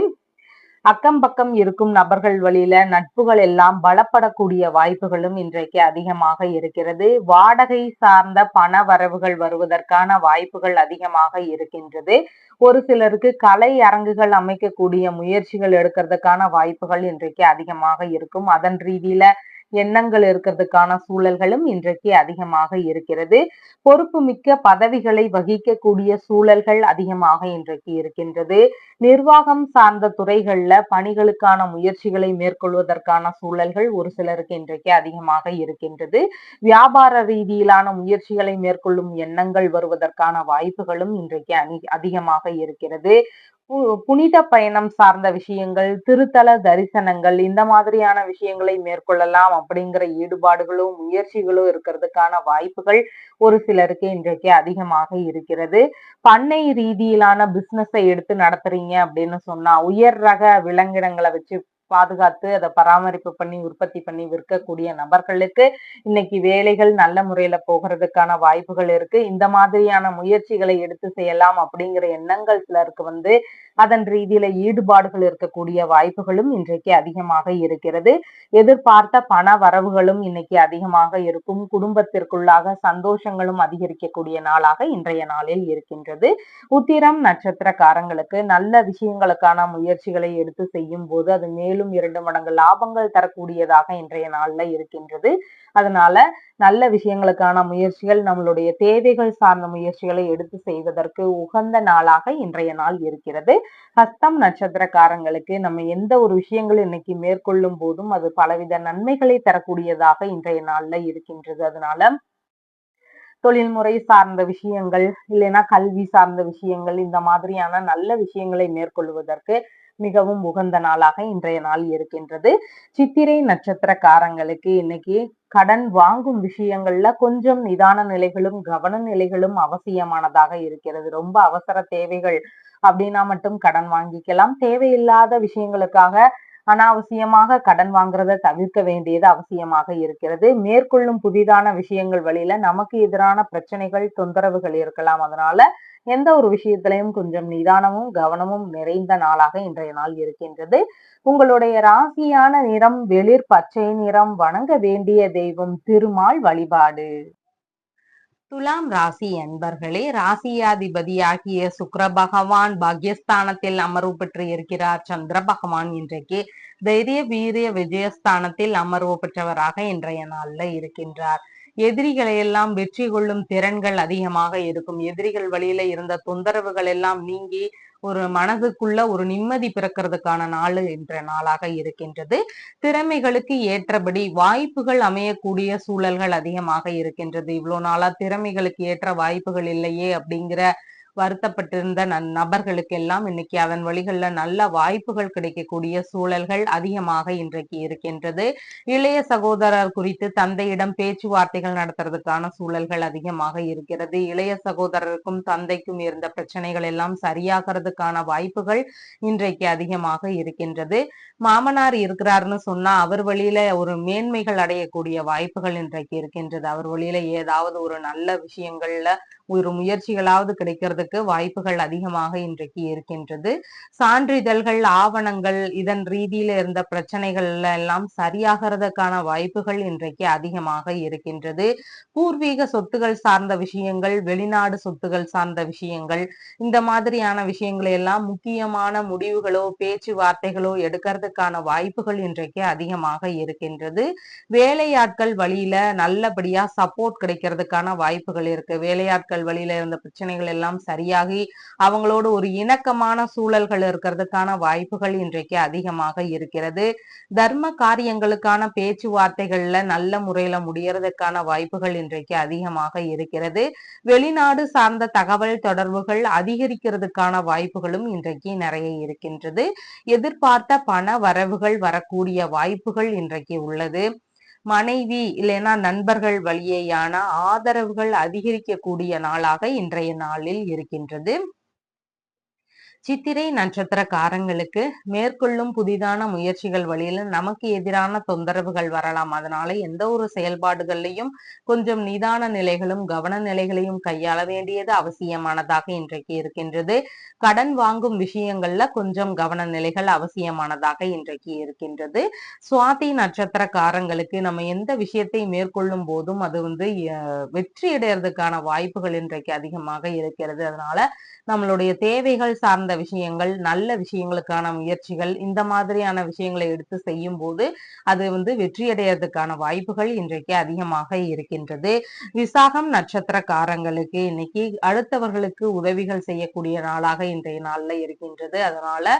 அக்கம் பக்கம் இருக்கும் நபர்கள் வழியில நட்புகள் எல்லாம் பலப்படக்கூடிய வாய்ப்புகளும் இன்றைக்கு அதிகமாக இருக்கிறது. வாடகை சார்ந்த பண வரவுகள் வருவதற்கான வாய்ப்புகள் அதிகமாக இருக்கின்றது. ஒரு சிலருக்கு கலை அரங்குகள் அமைக்கக்கூடிய முயற்சிகள் எடுக்கிறதுக்கான வாய்ப்புகள் இன்றைக்கு அதிகமாக இருக்கும். அதன் ரீதியில எண்ணங்கள் இருக்கிறதுக்கான சூழல்களும் இன்றைக்கு அதிகமாக இருக்கிறது. பொறுப்பு மிக்க பதவிகளை வகிக்கக்கூடிய சூழல்கள் அதிகமாக இன்றைக்கு இருக்கின்றது. நிர்வாகம் சார்ந்த துறைகள்ல பணிகளுக்கான முயற்சிகளை மேற்கொள்வதற்கான சூழல்கள் ஒரு சிலருக்கு இன்றைக்கு அதிகமாக இருக்கின்றது. வியாபார ரீதியிலான முயற்சிகளை மேற்கொள்ளும் எண்ணங்கள் வருவதற்கான வாய்ப்புகளும் இன்றைக்கு அதிகமாக இருக்கிறது. புனித பயணம் சார்ந்த விஷயங்கள், திருத்தல தரிசனங்கள் இந்த மாதிரியான விஷயங்களை மேற்கொள்ளலாம் அப்படிங்கிற ஈடுபாடுகளும் முயற்சிகளும் இருக்கிறதுக்கான வாய்ப்புகள் ஒரு சிலருக்கு இன்றைக்கு அதிகமாக இருக்கிறது. பண்ணை ரீதியிலான பிசினஸை எடுத்து நடத்துறீங்க அப்படின்னு சொன்னா உயர் ரக விலங்கினங்களை வச்சு பாதுகாத்து அதை பராமரிப்பு பண்ணி உற்பத்தி பண்ணி விற்கக்கூடிய நபர்களுக்கு இன்னைக்கு வேலைகள் நல்ல முறையில போகிறதுக்கான வாய்ப்புகள் இருக்கு. இந்த மாதிரியான முயற்சிகளை எடுத்து செய்யலாம் அப்படிங்கிற எண்ணங்கள் சிலருக்கு அதன் ரீதியில ஈடுபாடுகள் இருக்கக்கூடிய வாய்ப்புகளும் இன்றைக்கு அதிகமாக இருக்கிறது. எதிர்பார்த்த பண வரவுகளும் இன்னைக்கு அதிகமாக இருக்கும். குடும்பத்திற்குள்ளாக சந்தோஷங்களும் அதிகரிக்கக்கூடிய நாளாக இன்றைய நாளில் இருக்கின்றது. உத்திரம் நட்சத்திரக்காரங்களுக்கு நல்ல விஷயங்களுக்கான முயற்சிகளை எடுத்து செய்யும் போது அது மேலும் 2 மடங்கு லாபங்கள் தரக்கூடியதாக இன்றைய நாள்ல இருக்கின்றது. அதனால நல்ல விஷயங்களுக்கான முயற்சிகள், நம்மளுடைய தேவைகள் சார்ந்த முயற்சிகளை எடுத்து செய்வதற்கு உகந்த நாளாக இன்றைய நாள் இருக்கிறது. ஹஸ்தம் நட்சத்திரக்காரங்களுக்கு நம்ம எந்த ஒரு விஷயங்கள் இன்னைக்கு மேற்கொள்ளும் போதும் அது பலவித நன்மைகளை தரக்கூடியதாக இன்றைய நாள்ல இருக்கின்றது. அதனால தொழில்முறை சார்ந்த விஷயங்கள் இல்லைன்னா கல்வி சார்ந்த விஷயங்கள் இந்த மாதிரியான நல்ல விஷயங்களை மேற்கொள்வதற்கு மிகவும் உகந்த நாளாக இன்றைய நாள் இருக்கின்றது. சித்திரை நட்சத்திரக்காரங்களுக்கு இன்னைக்கு கடன் வாங்கும் விஷயங்கள்ல கொஞ்சம் நிதான நிலைகளும் கவன நிலைகளும் அவசியமானதாக இருக்கிறது. ரொம்ப அவசர தேவைகள் அப்படின்னா மட்டும் கடன் வாங்கிக்கலாம். தேவையில்லாத விஷயங்களுக்காக அனாவசியமாக கடன் வாங்குறத தவிர்க்க வேண்டியது அவசியமாக இருக்கிறது. மேற்கொள்ளும் புதிதான விஷயங்கள் வழியில நமக்கு எதிரான பிரச்சனைகள், தொந்தரவுகள் இருக்கலாம். அதனால எந்த ஒரு விஷயத்திலையும் கொஞ்சம் நிதானமும் கவனமும் நிறைந்த நாளாக இன்றைய நாள் இருக்கின்றது. உங்களுடைய ராசியான நிறம் வெளிர் பச்சை நிறம். வணங்க வேண்டிய தெய்வம் திருமால் வழிபாடு. துலாம் ராசி என்பர்களே, ராசியாதிபதியாகிய சுக்கிர பகவான் பாக்யஸ்தானத்தில் அமர்வு பெற்று இருக்கிறார். சந்திர பகவான் இன்றைக்கு தைரிய வீரிய விஜயஸ்தானத்தில் அமர்வு பெற்றவராக இன்றைய நாள்ல இருக்கின்றார். எதிரிகளை எல்லாம் வெற்றி கொள்ளும் திறன்கள் அதிகமாக இருக்கும். எதிரிகள் வழியில இருந்த தொந்தரவுகள் எல்லாம் நீங்கி ஒரு மனதுக்குள்ள ஒரு நிம்மதி பிறக்கிறதுக்கான நாள் என்ற நாளாக இருக்கின்றது. திறமைகளுக்கு ஏற்றபடி வாய்ப்புகள் அமையக்கூடிய சூழல்கள் அதிகமாக இருக்கின்றது. இவ்வளவு நாளா திறமைகளுக்கு ஏற்ற வாய்ப்புகள் இல்லையே அப்படிங்கிற வருத்தப்பட்டிருந்த நபர்களுக்கு எல்லாம் இன்னைக்கு அதன் வழிகள்ல நல்ல வாய்ப்புகள் கிடைக்கக்கூடிய சூழல்கள் அதிகமாக இன்றைக்கு இருக்கின்றது. இளைய சகோதரர் குறித்து தந்தையிடம் பேச்சுவார்த்தைகள் நடத்துறதுக்கான சூழல்கள் அதிகமாக இருக்கிறது. இளைய சகோதரருக்கும் தந்தைக்கும் இருந்த பிரச்சனைகள் எல்லாம் சரியாகிறதுக்கான வாய்ப்புகள் இன்றைக்கு அதிகமாக இருக்கின்றது. மாமனார் இருக்கிறாருன்னு சொன்னா அவர் வழியில ஒரு மேன்மைகள் அடையக்கூடிய வாய்ப்புகள் இன்றைக்கு இருக்கின்றது. அவர் வழியில ஏதாவது ஒரு நல்ல விஷயங்கள்ல ஒரு முயற்சிகளாவது கிடைக்கிறதுக்கு வாய்ப்புகள் அதிகமாக இன்றைக்கு இருக்கின்றது. சான்றிதழ்கள், ஆவணங்கள் இதன் ரீதியில இருந்த பிரச்சனைகள் எல்லாம் சரியாகிறதுக்கான வாய்ப்புகள் இன்றைக்கு அதிகமாக இருக்கின்றது. பூர்வீக சொத்துகள் சார்ந்த விஷயங்கள், வெளிநாடு சொத்துகள் சார்ந்த விஷயங்கள், இந்த மாதிரியான விஷயங்களை எல்லாம் முக்கியமான முடிவுகளோ பேச்சுவார்த்தைகளோ எடுக்கிறதுக்கான வாய்ப்புகள் இன்றைக்கு அதிகமாக இருக்கின்றது. வேலையாட்கள் வழியில நல்லபடியா சப்போர்ட் கிடைக்கிறதுக்கான வாய்ப்புகள் இருக்கு. வேலையாட்கள் வழியில இருந்த பிரச்சனைகள் எல்லாம் சரியாகி அவங்களோட ஒரு இணக்கமான சூழல்கள் இருக்கிறதுக்கான வாய்ப்புகள் இன்றைக்கு அதிகமாக இருக்கிறது. தர்ம காரியங்களுக்கான பேச்சுவார்த்தைகள்ல நல்ல முறையில முடியறதுக்கான வாய்ப்புகள் இன்றைக்கு அதிகமாக இருக்கிறது. வெளிநாடு சார்ந்த தகவல் தொடர்புகள் அதிகரிக்கிறதுக்கான வாய்ப்புகளும் இன்றைக்கு நிறைய இருக்கின்றது. எதிர்பார்த்த பண வரவுகள் வரக்கூடிய வாய்ப்புகள் இன்றைக்கு உள்ளது. மனைவி இல்லைன்னா நண்பர்கள் வழியேயான ஆதரவுகள் அதிகரிக்கக்கூடிய நாளாக இன்றைய நாளில் இருக்கின்றது. சித்திரை நட்சத்திரக்காரங்களுக்கு மேற்கொள்ளும் புதிதான முயற்சிகள் வழியில நமக்கு எதிரான தொந்தரவுகள் வரலாம். அதனால எந்த ஒரு செயல்பாடுகள்லையும் கொஞ்சம் நிதான நிலைகளும் கவன நிலைகளையும் கையாள வேண்டியது அவசியமானதாக இன்றைக்கு இருக்கின்றது. கடன் வாங்கும் விஷயங்கள்ல கொஞ்சம் கவன நிலைகள் அவசியமானதாக இன்றைக்கு இருக்கின்றது. சுவாதி நட்சத்திரக்காரங்களுக்கு நம்ம எந்த விஷயத்தை மேற்கொள்ளும் போதும் அது வெற்றி அடைறதுக்கான வாய்ப்புகள் இன்றைக்கு அதிகமாக இருக்கிறது. அதனால நம்மளுடைய தேவைகள் சார்ந்த விஷயங்கள், நல்ல விஷயங்களுக்கான முயற்சிகள், இந்த மாதிரியான விஷயங்களை எடுத்து செய்யும் போது அது வெற்றி அடையறதுக்கான வாய்ப்புகள் இன்றைக்கு அதிகமாக இருக்கின்றது. விசாகம் நட்சத்திரக்காரங்களுக்கு இன்னைக்கு அடுத்தவர்களுக்கு உதவிகள் செய்யக்கூடிய நாளாக இன்றைய நாள்ல இருக்கின்றது. அதனால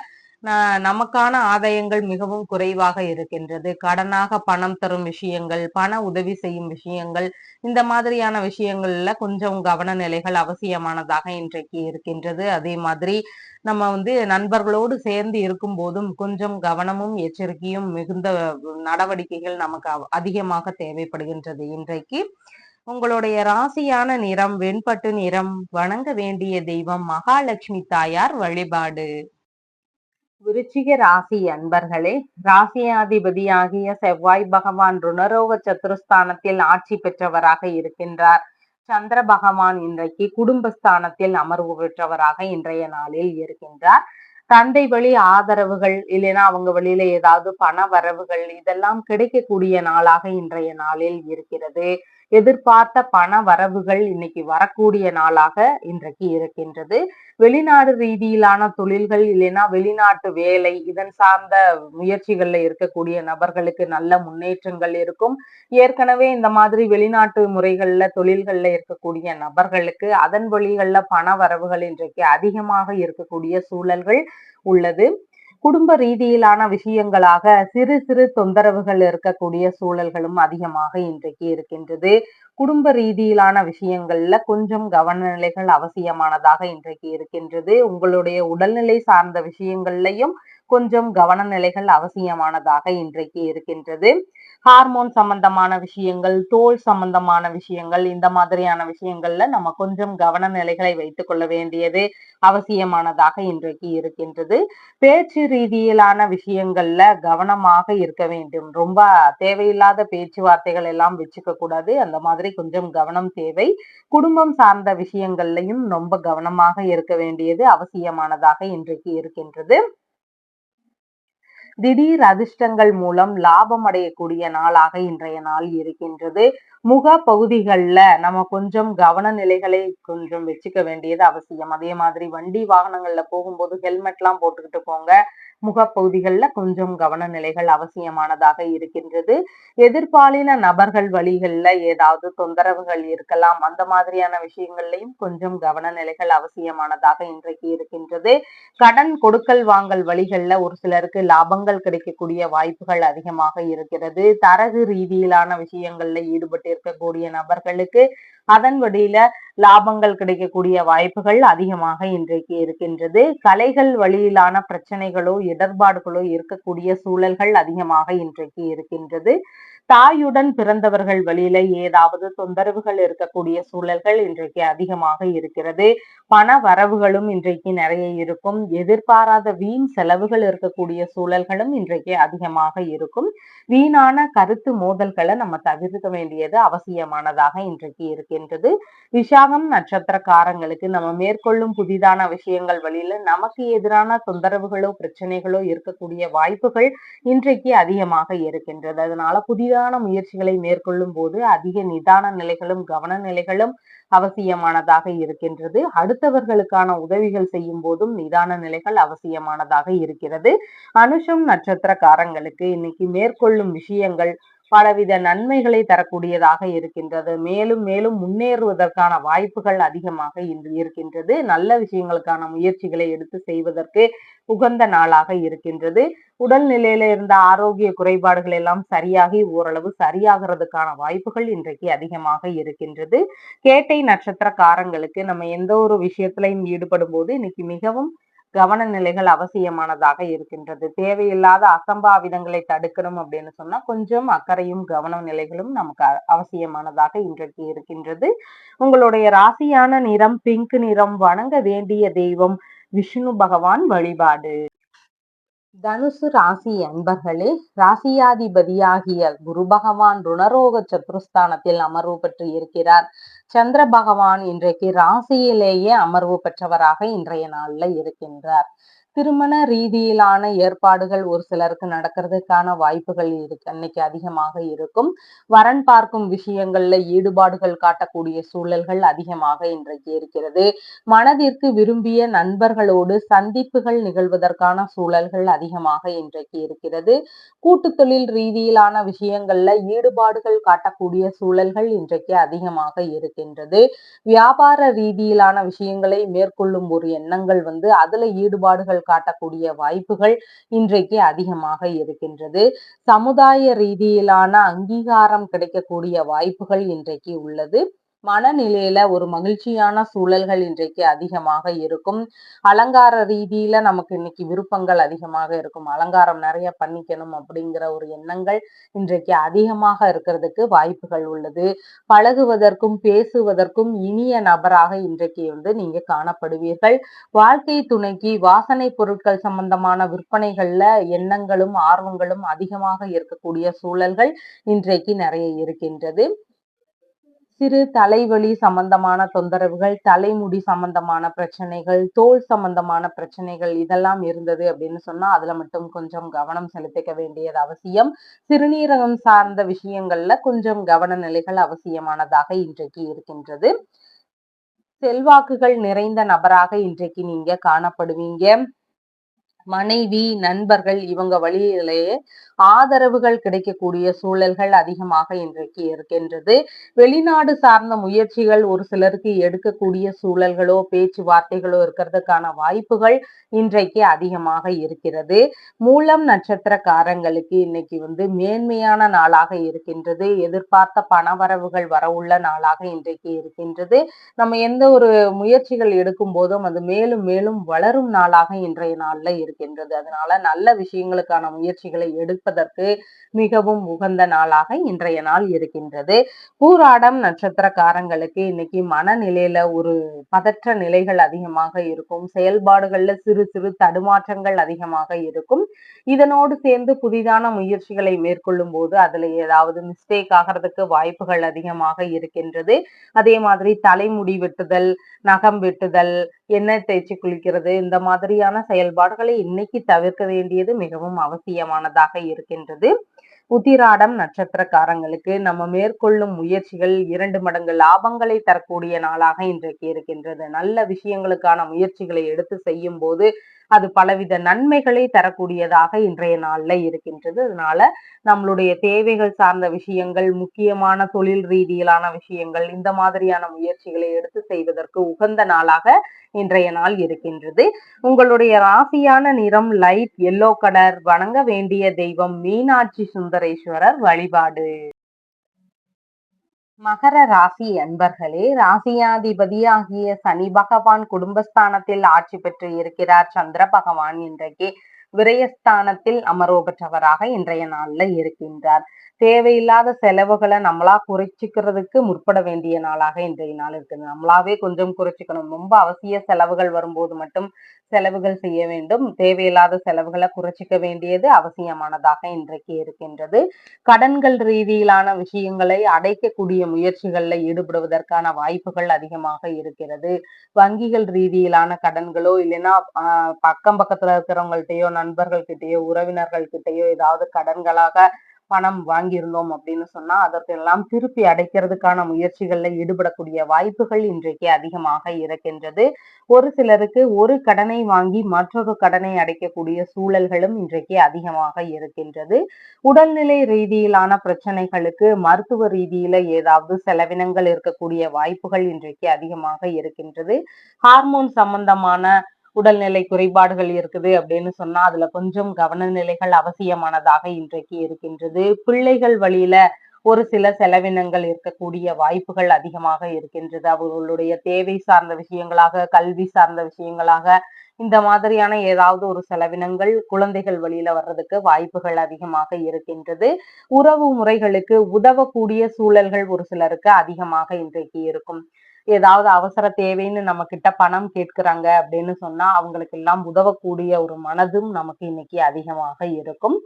நமக்கான ஆதாயங்கள் மிகவும் குறைவாக இருக்கின்றது. கடனாக பணம் தரும் விஷயங்கள், பண உதவி செய்யும் விஷயங்கள், இந்த மாதிரியான விஷயங்கள்ல கொஞ்சம் கவன நிலைகள் அவசியமானதாக இன்றைக்கு இருக்கின்றது. அதே மாதிரி நம்ம நண்பர்களோடு சேர்ந்து இருக்கும் போதும் கொஞ்சம் கவனமும் எச்சரிக்கையும் மிகுந்த நடவடிக்கைகள் நமக்கு அதிகமாக தேவைப்படுகின்றது. இன்றைக்கு உங்களுடைய ராசியான நிறம் வெண்பட்டு நிறம். வணங்க வேண்டிய தெய்வம் மகாலட்சுமி தாயார் வழிபாடு. விருச்சிக ராசி அன்பர்களே, ராசியாதிபதியாகிய செவ்வாய் பகவான் ருணரோக சத்துருஸ்தானத்தில் ஆட்சி பெற்றவராக இருக்கின்றார். சந்திர பகவான் இன்றைக்கு குடும்பஸ்தானத்தில் அமர்வு பெற்றவராக இன்றைய நாளில் இருக்கின்றார். தந்தை வழி ஆதரவுகள் இல்லைன்னா அவங்க வழியில ஏதாவது பண வரவுகள் இதெல்லாம் கிடைக்கக்கூடிய நாளாக இன்றைய நாளில் இருக்கிறது. எதிர்பார்த்த பண வரவுகள் இன்னைக்கு வரக்கூடிய நாளாக இன்றைக்கு இருக்கின்றது. வெளிநாடு ரீதியிலான தொழில்கள் இல்லைன்னா வெளிநாட்டு வேலை இதன் சார்ந்த முயற்சிகள்ல இருக்கக்கூடிய நபர்களுக்கு நல்ல முன்னேற்றங்கள் இருக்கும். ஏற்கனவே இந்த மாதிரி வெளிநாட்டு முறைகள்ல தொழில்கள்ல இருக்கக்கூடிய நபர்களுக்கு அதன் வழிகள்ல பண வரவுகள் இன்றைக்கு அதிகமாக இருக்கக்கூடிய சூழல்கள் உள்ளது. குடும்ப ரீதியிலான விஷயங்களாக சிறு சிறு தொந்தரவுகள் இருக்கக்கூடிய சூழல்களும் அதிகமாக இன்றைக்கு இருக்கின்றது. குடும்ப ரீதியிலான விஷயங்கள்ல கொஞ்சம் கவனநிலைகள் அவசியமானதாக இன்றைக்கு இருக்கின்றது. உங்களுடைய உடல்நிலை சார்ந்த விஷயங்கள்லையும் கொஞ்சம் கவனநிலைகள் அவசியமானதாக இன்றைக்கு இருக்கின்றது. ஹார்மோன் சம்பந்தமான விஷயங்கள், தோல் சம்பந்தமான விஷயங்கள், இந்த மாதிரியான விஷயங்கள்ல நம்ம கொஞ்சம் கவன நிலைகளை வைத்துக் கொள்ள வேண்டியது அவசியமானதாக இன்றைக்கு இருக்கின்றது. பேச்சு ரீதியிலான விஷயங்கள்ல கவனமாக இருக்க வேண்டும். ரொம்ப தேவையில்லாத பேச்சுவார்த்தைகள் எல்லாம் வச்சுக்க கூடாது. அந்த மாதிரி கொஞ்சம் கவனம் தேவை. குடும்பம் சார்ந்த விஷயங்கள்லையும் ரொம்ப கவனமாக இருக்க வேண்டியது அவசியமானதாக இன்றைக்கு இருக்கின்றது. திடீர் அதிர்ஷ்டங்கள் மூலம் லாபம் அடையக்கூடிய நாளாக இன்றைய நாள் இருக்கின்றது. முக பகுதிகள்ல நம்ம கொஞ்சம் கவன நிலைகளை கொஞ்சம் வச்சுக்க வேண்டியது அவசியம். அதே மாதிரி வண்டி வாகனங்கள்ல போகும்போது ஹெல்மெட் எல்லாம் போட்டுக்கிட்டு போங்க. முகப்பகுதிகள்ல கொஞ்சம் கவன நிலைகள் அவசியமானதாக இருக்கின்றது. எதிர்பாலின நபர்கள் வழிகள்ல ஏதாவது தொந்தரவுகள் இருக்கலாம். அந்த மாதிரியான விஷயங்கள்லையும் கொஞ்சம் கவன நிலைகள் அவசியமானதாக இன்றைக்கு இருக்கின்றது. கடன் கொடுக்கல் வாங்கல் வழிகள்ல ஒரு சிலருக்கு லாபங்கள் கிடைக்கக்கூடிய வாய்ப்புகள் அதிகமாக இருக்கிறது. தரகு ரீதியிலான விஷயங்கள்ல ஈடுபட்டு இருக்கக்கூடிய நபர்களுக்கு அதன் வழியில லாபங்கள் கிடைக்கக்கூடிய வாய்ப்புகள் அதிகமாக இன்றைக்கு இருக்கின்றது. கலைகள் வழியிலான பிரச்சனைகளோ இடர்பாடுகளோ இருக்கக்கூடிய சூழல்கள் அதிகமாக இன்றைக்கு இருக்கின்றது. தாயுடன் பிறந்தவர்கள் வழியில ஏதாவது தொந்தரவுகள் இருக்கக்கூடிய சூழல்கள் இன்றைக்கு அதிகமாக இருக்கிறது. பண வரவுகளும் இன்றைக்கு நிறைய இருக்கும். எதிர்பாராத வீண் செலவுகள் இருக்கக்கூடிய சூழல்களும் இன்றைக்கு அதிகமாக இருக்கும். வீணான கருத்து மோதல்களை நம்ம தவிர்க்க வேண்டியது அவசியமானதாக இன்றைக்கு இருக்கின்றது. விசாகம் நட்சத்திரக்காரங்களுக்கு நம்ம மேற்கொள்ளும் புதிதான விஷயங்கள் வழியில நமக்கு எதிரான தொந்தரவுகளோ பிரச்சனைகளோ இருக்கக்கூடிய வாய்ப்புகள் இன்றைக்கு அதிகமாக இருக்கின்றது. அதனால புதிதான முயற்சிகளை மேற்கொள்ளும் போது அதிக நிதான நிலைகளும் கவன நிலைகளும் அவசியமானதாக இருக்கின்றது. அடுத்தவர்களுக்கான உதவிகள் செய்யும் போதும் நிதான நிலைகள் அவசியமானதாக இருக்கிறது. அனுஷம் நட்சத்திரக்காரங்களுக்கு இன்னைக்கு மேற்கொள்ளும் விஷயங்கள் பலவித நன்மைகளை தரக்கூடியதாக இருக்கின்றது. மேலும் மேலும் முன்னேறுவதற்கான வாய்ப்புகள் அதிகமாக இருக்கின்றது. நல்ல விஷயங்களுக்கான முயற்சிகளை எடுத்து செய்வதற்கு உகந்த நாளாக இருக்கின்றது. உடல்நிலையில இருந்த ஆரோக்கிய குறைபாடுகள் எல்லாம் சரியாகி ஓரளவு சரியாகிறதுக்கான வாய்ப்புகள் இன்றைக்கு அதிகமாக இருக்கின்றது. கேட்டை நட்சத்திரக்காரங்களுக்கு நம்ம எந்த ஒரு விஷயத்திலையும் ஈடுபடும் போது இன்னைக்கு மிகவும் கவன நிலைகள் அவசியமானதாக இருக்கின்றது. தேவையில்லாத அசம்பாவிதங்களை தடுக்கணும் அப்படின்னு சொன்னா கொஞ்சம் அக்கறையும் கவன நிலைகளும் நமக்கு அவசியமானதாக இன்றைக்கு இருக்கின்றது. உங்களுடைய ராசியான நிறம் பிங்க் நிறம். வணங்க வேண்டிய தெய்வம் விஷ்ணு பகவான் வழிபாடு. தனுசு ராசி அன்பர்களே, ராசியாதிபதியாகிய குரு பகவான் ருணரோக சத்ருஸ்தானத்தில் அமர்வு பெற்று இருக்கிறார். சந்திர பகவான் இன்றைக்கு ராசியிலேயே அமர்வு பெற்றவராக இன்றைய நாள்ல இருக்கின்றார். திருமண ரீதியிலான ஏற்பாடுகள் ஒரு சிலருக்கு நடக்கிறதுக்கான வாய்ப்புகள் இன்னைக்கு அதிகமாக இருக்கும். வரன் பார்க்கும் விஷயங்கள்ல ஈடுபாடுகள் காட்டக்கூடிய சூழல்கள் அதிகமாக இன்றைக்கு இருக்கிறது. மனதிற்கு விரும்பிய நண்பர்களோடு சந்திப்புகள் நிகழ்வதற்கான சூழல்கள் அதிகமாக இன்றைக்கு இருக்கிறது. கூட்டு தொழில் ரீதியிலான விஷயங்கள்ல ஈடுபாடுகள் காட்டக்கூடிய சூழல்கள் இன்றைக்கு அதிகமாக இருக்கின்றது. வியாபார ரீதியிலான விஷயங்களை மேற்கொள்ளும் ஒரு எண்ணங்கள் அதுல ஈடுபாடுகள் காட்டக்கூடிய வாய்ப்புகள் இன்றைக்கு அதிகமாக இருக்கின்றது. சமுதாய ரீதியிலான அங்கீகாரம் கிடைக்கக்கூடிய வாய்ப்புகள் இன்றைக்கு உள்ளது. மனநிலையில ஒரு மகிழ்ச்சியான சூழல்கள் இன்றைக்கு அதிகமாக இருக்கும். அலங்கார ரீதியில நமக்கு இன்னைக்கு விருப்பங்கள் அதிகமாக இருக்கும். அலங்காரம் நிறைய பண்ணிக்கணும் அப்படிங்கிற ஒரு எண்ணங்கள் இன்றைக்கு அதிகமாக இருக்கிறதுக்கு வாய்ப்புகள் உள்ளது. பழகுவதற்கும் பேசுவதற்கும் இனிய நபராக இன்றைக்கு நீங்க காணப்படுவீர்கள். வாழ்க்கை துணைக்கு வாசனை பொருட்கள் சம்பந்தமான விற்பனைகள்ல எண்ணங்களும் ஆர்வங்களும் அதிகமாக இருக்கக்கூடிய சூழல்கள் இன்றைக்கு நிறைய இருக்கின்றது. சிறு தலைவலி சம்பந்தமான தொந்தரவுகள், தலைமுடி சம்பந்தமான பிரச்சனைகள், தோல் சம்பந்தமான பிரச்சனைகள் இதெல்லாம் இருந்தது அப்படின்னு சொன்னா அதுல மட்டும் கொஞ்சம் கவனம் செலுத்திக்க வேண்டியது அவசியம். சிறுநீரகம் சார்ந்த விஷயங்கள்ல கொஞ்சம் கவன நிலைகள் அவசியமானதாக இன்றைக்கு இருக்கின்றது. செல்வாக்குகள் நிறைந்த நபராக இன்றைக்கு நீங்க காணப்படுவீங்க. மனைவி, நண்பர்கள் இவங்க வழியிலேயே ஆதரவுகள் கிடைக்கக்கூடிய சூழல்கள் அதிகமாக இன்றைக்கு இருக்கின்றது. வெளிநாடு சார்ந்த முயற்சிகள் ஒரு சிலருக்கு எடுக்கக்கூடிய சூழல்களோ பேச்சுவார்த்தைகளோ இருக்கிறதுக்கான வாய்ப்புகள் இன்றைக்கு அதிகமாக இருக்கிறது. மூலம் நட்சத்திரக்காரங்களுக்கு இன்னைக்கு மேன்மையான நாளாக இருக்கின்றது. எதிர்பார்த்த பணவரவுகள் வரவுள்ள நாளாக இன்றைக்கு இருக்கின்றது. நம்ம எந்த ஒரு முயற்சிகள் எடுக்கும் போதும் அது மேலும் மேலும் வளரும் நாளாக இன்றைய நாள்ல இருக்கின்றது. அதனால நல்ல விஷயங்களுக்கான முயற்சிகளை எடுப்பதற்கு மிகவும் உகந்த நாளாக இன்றைய நாள் இருக்கின்றது. பூராடம் நட்சத்திரக்காரங்களுக்கு இன்னைக்கு மனநிலையில ஒரு பதற்ற நிலைகள் அதிகமாக இருக்கும். செயல்பாடுகள்ல சிறு சிறு தடுமாற்றங்கள் அதிகமாக இருக்கும். இதனோடு சேர்ந்து புதிதான முயற்சிகளை மேற்கொள்ளும் போது அதுல ஏதாவது மிஸ்டேக் ஆகிறதுக்கு வாய்ப்புகள் அதிகமாக இருக்கின்றது. அதே மாதிரி தலைமுடி வெட்டுதல், நகம் வெட்டுதல், எண்ணெய் தேய்ச்சி குளிக்கிறது இந்த மாதிரியான செயல்பாடுகளை இன்னைக்கு தவிர்க்க வேண்டியது மிகவும் அவசியமானதாக இருக்கின்றது. உத்திராடம் நட்சத்திரக்காரங்களுக்கு நம்ம மேற்கொள்ளும் முயற்சிகள் 2 மடங்கு லாபங்களை தரக்கூடிய நாளாக இன்றைக்கு இருக்கின்றது. நல்ல விஷயங்களுக்கான முயற்சிகளை எடுத்து செய்யும் போது அது பலவித நன்மைகளை தரக்கூடியதாக இன்றைய நாள்ல இருக்கின்றது. அதனால நம்மளுடைய தேவைகள் சார்ந்த விஷயங்கள், முக்கியமான தொழில் ரீதியிலான விஷயங்கள் இந்த மாதிரியான முயற்சிகளை எடுத்து செய்வதற்கு உகந்த நாளாக இன்றைய நாள் இருக்கின்றது. உங்களுடைய ராசியான நிறம் லைட் எல்லோ கலர். வணங்க வேண்டிய தெய்வம் மீனாட்சி சுந்தரேஸ்வரர் வழிபாடு. மகர ராசி அன்பர்களே, ராசியாதிபதியாகிய சனி பகவான் குடும்பஸ்தானத்தில் ஆட்சி பெற்று இருக்கிறார். சந்திர பகவான் இன்றைக்கு விரயஸ்தானத்தில் அமர்வு பெற்றவராக இன்றைய நாள்ல இருக்கின்றார். தேவையில்லாத செலவுகளை நம்மளா குறைச்சிக்கிறதுக்கு முற்பட வேண்டிய நாளாக இன்றைய நாள் இருக்குது. நம்மளாவே கொஞ்சம் குறைச்சிக்கணும். ரொம்ப அவசிய செலவுகள் வரும்போது மட்டும் செலவுகள் செய்ய வேண்டும். தேவையில்லாத செலவுகளை குறைச்சிக்க வேண்டியது அவசியமானதாக இன்றைக்கு இருக்கின்றது. கடன்கள் ரீதியிலான விஷயங்களை அடைக்கக்கூடிய முயற்சிகள்ல ஈடுபடுவதற்கான வாய்ப்புகள் அதிகமாக இருக்கிறது. வங்கிகள் ரீதியிலான கடன்களோ இல்லைன்னா அக்கம் பக்கத்துல இருக்கிறவங்கள்ட்டயோ நண்பர்கள் கிட்டயோ உறவினர்கள் கிட்டயோ ஏதாவது கடன்களாக பணம் வாங்கியிருந்தோம் அப்படின்னு சொன்னா அதற்கெல்லாம் திருப்பி அடைக்கிறதுக்கான முயற்சிகள்ல ஈடுபடக்கூடிய வாய்ப்புகள் இன்றைக்கு அதிகமாக இருக்கின்றது. ஒரு சிலருக்கு ஒரு கடனை வாங்கி மற்றொரு கடனை அடைக்கக்கூடிய சூழல்களும் இன்றைக்கு அதிகமாக இருக்கின்றது. உடல்நிலை ரீதியிலான பிரச்சனைகளுக்கு மருத்துவ ரீதியில ஏதாவது செலவினங்கள் இருக்கக்கூடிய வாய்ப்புகள் இன்றைக்கு அதிகமாக இருக்கின்றது. ஹார்மோன் சம்பந்தமான உடல்நிலை குறைபாடுகள் இருக்குது அப்படின்னு சொன்னா அதுல கொஞ்சம் கவனநிலைகள் அவசியமானதாக இன்றைக்கு இருக்கின்றது. பிள்ளைகள் வழியில ஒரு சில செலவினங்கள் இருக்கக்கூடிய வாய்ப்புகள் அதிகமாக இருக்கின்றது. அவர்களுடைய தேவை சார்ந்த விஷயங்களாக, கல்வி சார்ந்த விஷயங்களாக, இந்த மாதிரியான ஏதாவது ஒரு செலவினங்கள் குழந்தைகள் வழியில வர்றதுக்கு வாய்ப்புகள் அதிகமாக இருக்கின்றது. உறவு முறைகளுக்கு உதவக்கூடிய சூழல்கள் ஒரு சிலருக்கு அதிகமாக இன்றைக்கு இருக்கும். ஏதாவது அவசர தேவைன்னு நம்ம கிட்ட பணம் கேட்கிறாங்க அப்படின்னு சொன்னா அவங்களுக்கு எல்லாம் உதவக்கூடிய ஒரு மனதும் நமக்கு இன்னைக்கு அதிகமாக இருக்கும்.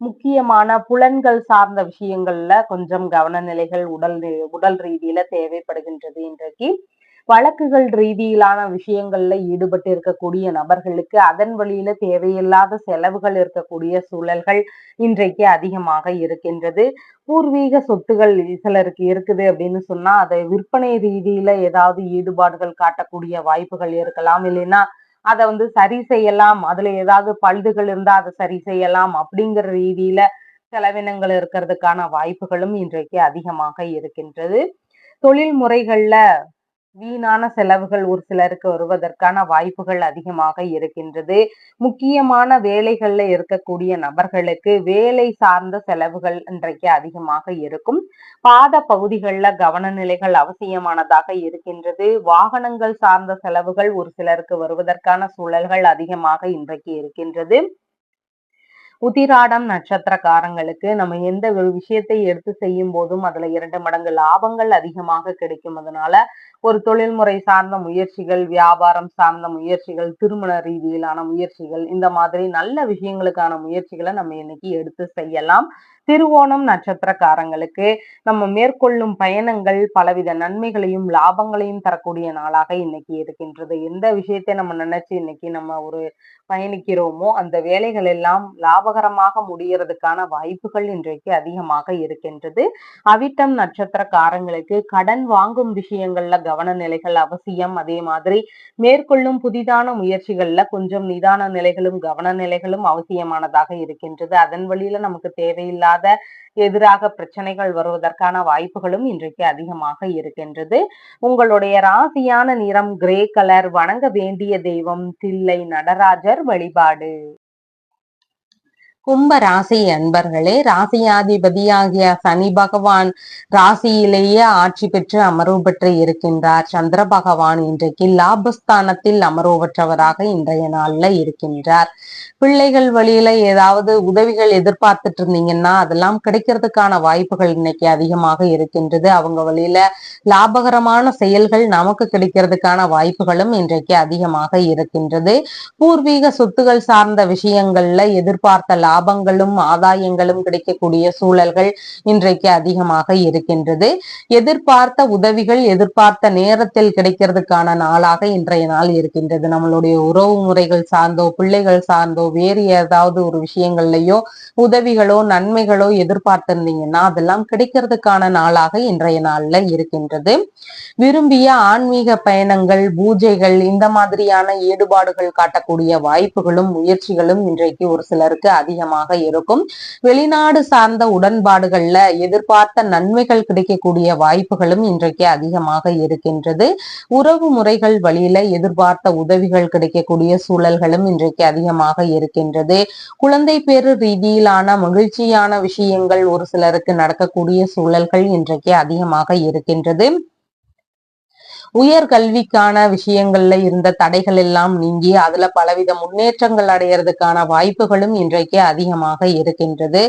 முக்கியமான புலன்கள் சார்ந்த விஷயங்கள்ல கொஞ்சம் கவனநிலைகள் உடல் ரீதியில தேவைப்படுகின்றது. இன்றைக்கு வழக்குகள் ரீதியிலான விஷயங்கள்ல ஈடுபட்டு இருக்கக்கூடிய நபர்களுக்கு அதன் வழியில தேவையில்லாத செலவுகள் இருக்கக்கூடிய சூழல்கள் இன்றைக்கு அதிகமாக இருக்கின்றது. பூர்வீக சொத்துகள் சிலருக்கு இருக்குது அப்படின்னு சொன்னா அதை விற்பனை ரீதியில ஏதாவது ஈடுபாடுகள் காட்டக்கூடிய வாய்ப்புகள் இருக்கலாம். இல்லைன்னா அதை சரி செய்யலாம், அதுல ஏதாவது பழுதுகள் இருந்தா அதை சரி செய்யலாம் அப்படிங்கிற ரீதியில செலவினங்கள் இருக்கிறதுக்கான வாய்ப்புகளும் இன்றைக்கு அதிகமாக இருக்கின்றது. தொழில் முறைகள்ல வீணான செலவுகள் ஒரு சிலருக்கு வருவதற்கான வாய்ப்புகள் அதிகமாக இருக்கின்றது. முக்கியமான வேலைகள்ல இருக்கக்கூடிய நபர்களுக்கு வேலை சார்ந்த செலவுகள் இன்றைக்கு அதிகமாக இருக்கும். பாத பகுதிகளில் கவனநிலைகள் அவசியமானதாக இருக்கின்றது. வாகனங்கள் சார்ந்த செலவுகள் ஒரு சிலருக்கு வருவதற்கான சூழல்கள் அதிகமாக இன்றைக்கு இருக்கின்றது. உத்திராடம் நட்சத்திரக்காரங்களுக்கு நம்ம எந்த ஒரு விஷயத்தை எடுத்து செய்யும் போதும் அதுல 2 மடங்கு லாபங்கள் அதிகமாக கிடைக்கும். அதனால ஒரு தொழில்முறை சார்ந்த முயற்சிகள், வியாபாரம் சார்ந்த முயற்சிகள், திருமண ரீதியிலான முயற்சிகள், இந்த மாதிரி நல்ல விஷயங்களுக்கான முயற்சிகளை நம்ம இன்னைக்கு எடுத்து செய்யலாம். திருவோணம் நட்சத்திரக்காரங்களுக்கு நம்ம மேற்கொள்ளும் பயணங்கள் பலவித நன்மைகளையும் லாபங்களையும் தரக்கூடிய நாளாக இன்னைக்கு இருக்கின்றது. எந்த விஷயத்தை நம்ம நினைச்சு இன்னைக்கு நம்ம ஒரு பயணிக்கிறோமோ அந்த வேலைகள் எல்லாம் லாபகரமாக முடியறதுக்கான வாய்ப்புகள் இன்றைக்கு அதிகமாக இருக்கின்றது. அவிட்டம் நட்சத்திரக்காரங்களுக்கு கடன் வாங்கும் விஷயங்கள்ல கவன நிலைகள் அவசியம். அதே மாதிரி மேற்கொள்ளும் புதிதான முயற்சிகள்ல கொஞ்சம் நிதான நிலைகளும் கவன நிலைகளும் அவசியமானதாக இருக்கின்றது. அதன் வழியில நமக்கு தேவையில்லாத எதிராக பிரச்சனைகள் வருவதற்கான வாய்ப்புகளும் இன்றைக்கு அதிகமாக இருக்கின்றது. உங்களுடைய ராசியான நிறம் கிரே கலர். வணங்க வேண்டிய தெய்வம் தில்லை நடராஜர் வழிபாடு. கும்ப ராசி அன்பர்களே, ராசியாதிபதியாகிய சனி பகவான் ராசியிலேயே ஆட்சி பெற்று அமர்வு பெற்று இருக்கின்றார். சந்திர பகவான் இன்றைக்கு லாபஸ்தானத்தில் அமர்வு பெற்றவராக இன்றைய நாள்ல இருக்கின்றார். பிள்ளைகள் வழியில ஏதாவது உதவிகள் எதிர்பார்த்துட்டு இருந்தீங்கன்னா அதெல்லாம் கிடைக்கிறதுக்கான வாய்ப்புகள் இன்னைக்கு அதிகமாக இருக்கின்றது. அவங்க வழியில லாபகரமான செயல்கள் நமக்கு கிடைக்கிறதுக்கான வாய்ப்புகளும் இன்றைக்கு அதிகமாக இருக்கின்றது. பூர்வீக சொத்துகள் சார்ந்த விஷயங்கள்ல எதிர்பார்த்த லாபங்களும் ஆதாயங்களும் கிடைக்கக்கூடிய சூழல்கள் இன்றைக்கு அதிகமாக இருக்கின்றது. எதிர்பார்த்த உதவிகள் எதிர்பார்த்த நேரத்தில் கிடைக்கிறதுக்கான நாளாக இன்றைய நாள் இருக்கின்றது. நம்மளுடைய உறவு முறைகள் சார்ந்தோ பிள்ளைகள் சார்ந்தோ வேறு ஏதாவது ஒரு விஷயங்கள்லயோ உதவிகளோ நன்மைகளோ எதிர்பார்த்திருந்தீங்கன்னா அதெல்லாம் கிடைக்கிறதுக்கான நாளாக இன்றைய நாள்ல இருக்கின்றது. விரும்பிய ஆன்மீக பயணங்கள் பூஜைகள் இந்த மாதிரியான ஈடுபாடுகள் காட்டக்கூடிய வாய்ப்புகளும் முயற்சிகளும் இன்றைக்கு ஒரு சிலருக்கு அதிகமாக இருக்கும். வெளிநாடு சார்ந்த உடன்பாடுகள்ல எதிர்பார்த்த நன்மைகள் கிடைக்கக்கூடிய வாய்ப்புகளும் இன்றைக்கு அதிகமாக இருக்கின்றது. உறவு முறைகள் வழியில எதிர்பார்த்த உதவிகள் கிடைக்கக்கூடிய சூழல்களும் இன்றைக்கு அதிகமாக இருக்கின்றது. குழந்தை பேரு ரீதியிலான மகிழ்ச்சியான விஷயங்கள் ஒரு சிலருக்கு நடக்கக்கூடிய சூழல்கள் இன்றைக்கு அதிகமாக இருக்கின்றது. உயர்கல்விக்கான விஷயங்கள்ல இருந்த தடைகள் எல்லாம் நீங்கி அதுல பலவித முன்னேற்றங்கள் அடையறதுக்கான வாய்ப்புகளும் இன்றைக்கு அதிகமாக இருக்கின்றது.